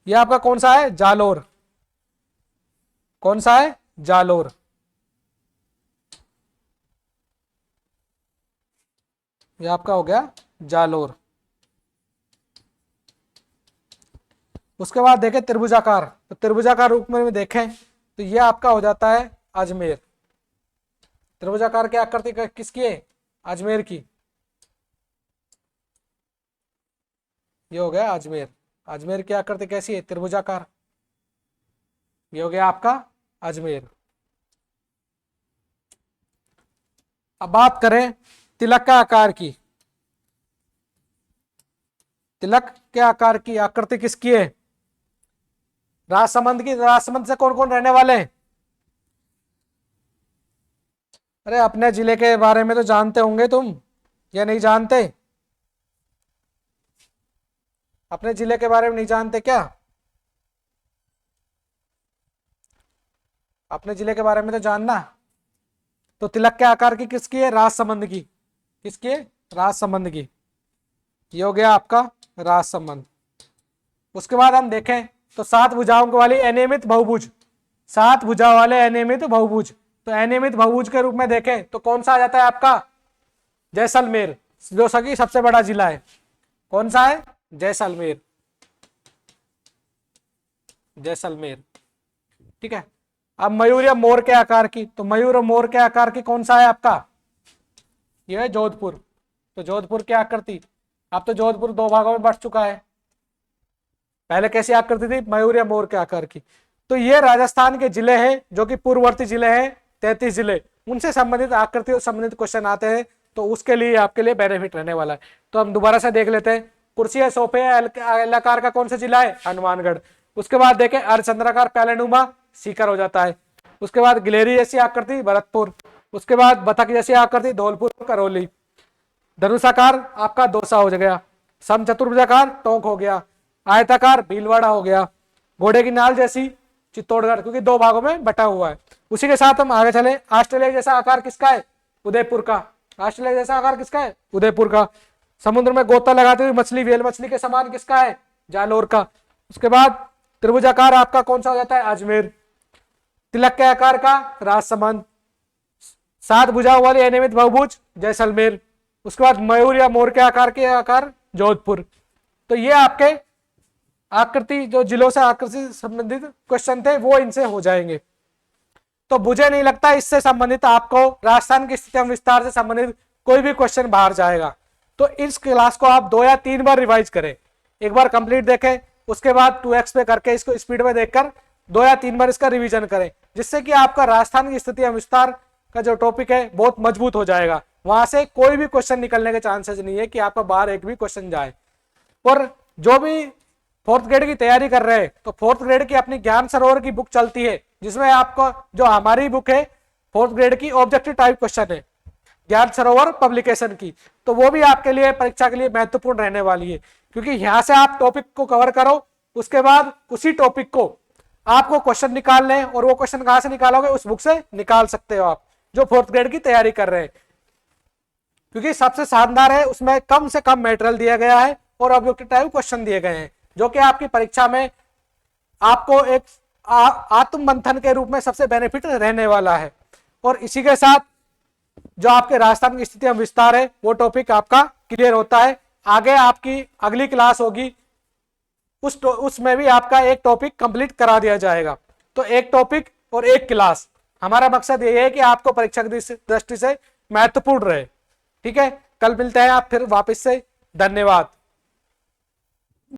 यह आपका कौन सा है? जालोर। कौन सा है? जालोर। यह आपका हो गया जालोर। उसके बाद देखें त्रिभुजाकार, तो त्रिभुजाकार रूप में देखें तो यह आपका हो जाता है अजमेर। त्रिभुजाकार की आकृति किसकी है? अजमेर की। ये हो गया अजमेर। अजमेर की आकृति कैसी है? त्रिभुजाकार। ये हो गया आपका अजमेर। अब बात करें तिलक के आकार की। तिलक के आकार की आकृति किसकी है? राजसमंद की। राजसमंद से कौन कौन रहने वाले हैं? अरे अपने जिले के बारे में तो जानते होंगे तुम, या नहीं जानते? अपने जिले के बारे में नहीं जानते क्या? अपने जिले के बारे में तो जानना। तो तिलक के आकार की किसकी है? राजसमंद की। किसकी है? राजसमंद की। ये हो गया आपका राजसमंद। उसके बाद हम देखें तो 7 भुजाओं वाली अनियमित बहुभुज। 7 भुजा वाले अनियमित बहुभुज, तो अनियमित बहुभुज के रूप में देखें तो कौन सा आ जाता है आपका? जैसलमेर, जो सकी सबसे बड़ा जिला है। कौन सा है? जैसलमेर। जैसलमेर। ठीक है। अब मयूर या मोर के आकार की, तो मयूर और मोर के आकार की कौन सा है आपका? यह है जोधपुर। तो जोधपुर की आकृति, अब तो जोधपुर 2 भागों में बंट चुका है। पहले कैसी आकृति थी? मयूर या मोर के आकार की। तो ये राजस्थान के जिले हैं जो कि पूर्ववर्ती जिले हैं, 33 जिले, उनसे संबंधित आकृति और संबंधित क्वेश्चन आते हैं, तो उसके लिए आपके लिए बेनिफिट रहने वाला है। तो हम दोबारा से देख लेते हैं। कुर्सी है, सोफे है, आकार का कौन सा जिला है? हनुमानगढ़। उसके बाद देखें अर्धचंद्राकार पैलेनुमा, सीकर हो जाता है। उसके बाद गिलेरी जैसी आकृति, भरतपुर। उसके बाद बतख जैसी आकृति, धौलपुर, करौली। धनुषाकार आपका दौसा हो गया। समचतुर्भुजाकार टोंक हो गया। आयताकार भीलवाड़ा हो गया। घोड़े की नाल जैसी चित्तौड़गढ़, क्योंकि 2 भागों में बटा हुआ है। उसी के साथ हम आगे चले। ऑस्ट्रेलिया जैसा आकार किसका है? उदयपुर का। ऑस्ट्रेलिया जैसा आकार किसका है? उदयपुर का। समुद्र में गोता लगाती हुई मछली, व्हेल मछली के समान, किसका है? जालोर का। उसके बाद त्रिभुजाकार आपका कौन सा हो जाता है? अजमेर। तिलक के आकार का राजसमंद। 7 भुजाओं वाली अनियमित बहुभुज, जैसलमेर। उसके बाद मयूर या मोर के आकार जोधपुर। तो ये आपके आकृति जो जिलों से आकृति संबंधित क्वेश्चन थे वो इनसे हो जाएंगे। तो मुझे नहीं लगता इससे संबंधित आपको राजस्थान की स्थिति एवं विस्तार से संबंधित कोई भी क्वेश्चन बाहर जाएगा। तो इस क्लास को आप 2 या 3 बार रिवाइज करें। एक बार कंप्लीट देखें, उसके बाद 2x पे करके इसको स्पीड में देखकर 2 या 3 बार इसका रिवीजन करें, जिससे कि आपका राजस्थान की स्थिति एवं विस्तार का जो टॉपिक है बहुत मजबूत हो जाएगा। वहां से कोई भी क्वेश्चन निकलने के चांसेस नहीं है कि आपका बाहर एक भी क्वेश्चन जाए। और जो भी 4th ग्रेड की तैयारी कर रहे हैं तो 4th ग्रेड की अपनी ज्ञान सरोवर की बुक चलती है, जिसमें आपको जो हमारी बुक है 4th ग्रेड की ऑब्जेक्टिव टाइप क्वेश्चन है ज्ञान सरोवर पब्लिकेशन की, तो वो भी आपके लिए परीक्षा के लिए महत्वपूर्ण रहने वाली है। क्योंकि यहां से आप टॉपिक को कवर करो, उसके बाद उसी टॉपिक को आपको क्वेश्चन निकाल लें, और वो क्वेश्चन कहां से निकालोगे? उस बुक से निकाल सकते हो आप जो 4th ग्रेड की तैयारी कर रहे हैं। क्योंकि सबसे शानदार है, उसमें कम से कम मटेरियल दिया गया है और ऑब्जेक्टिव टाइप क्वेश्चन दिए गए हैं, जो कि आपकी परीक्षा में आपको एक आत्म मंथन के रूप में सबसे बेनिफिट रहने वाला है। और इसी के साथ जो आपके राजस्थान की स्थिति एवं विस्तार है वो टॉपिक आपका क्लियर होता है। आगे आपकी अगली क्लास होगी, उसमें भी आपका एक टॉपिक कंप्लीट करा दिया जाएगा। तो एक टॉपिक और एक क्लास, हमारा मकसद ये है कि आपको परीक्षा की दृष्टि से महत्वपूर्ण रहे। ठीक है, कल मिलते हैं आप फिर वापस से। धन्यवाद।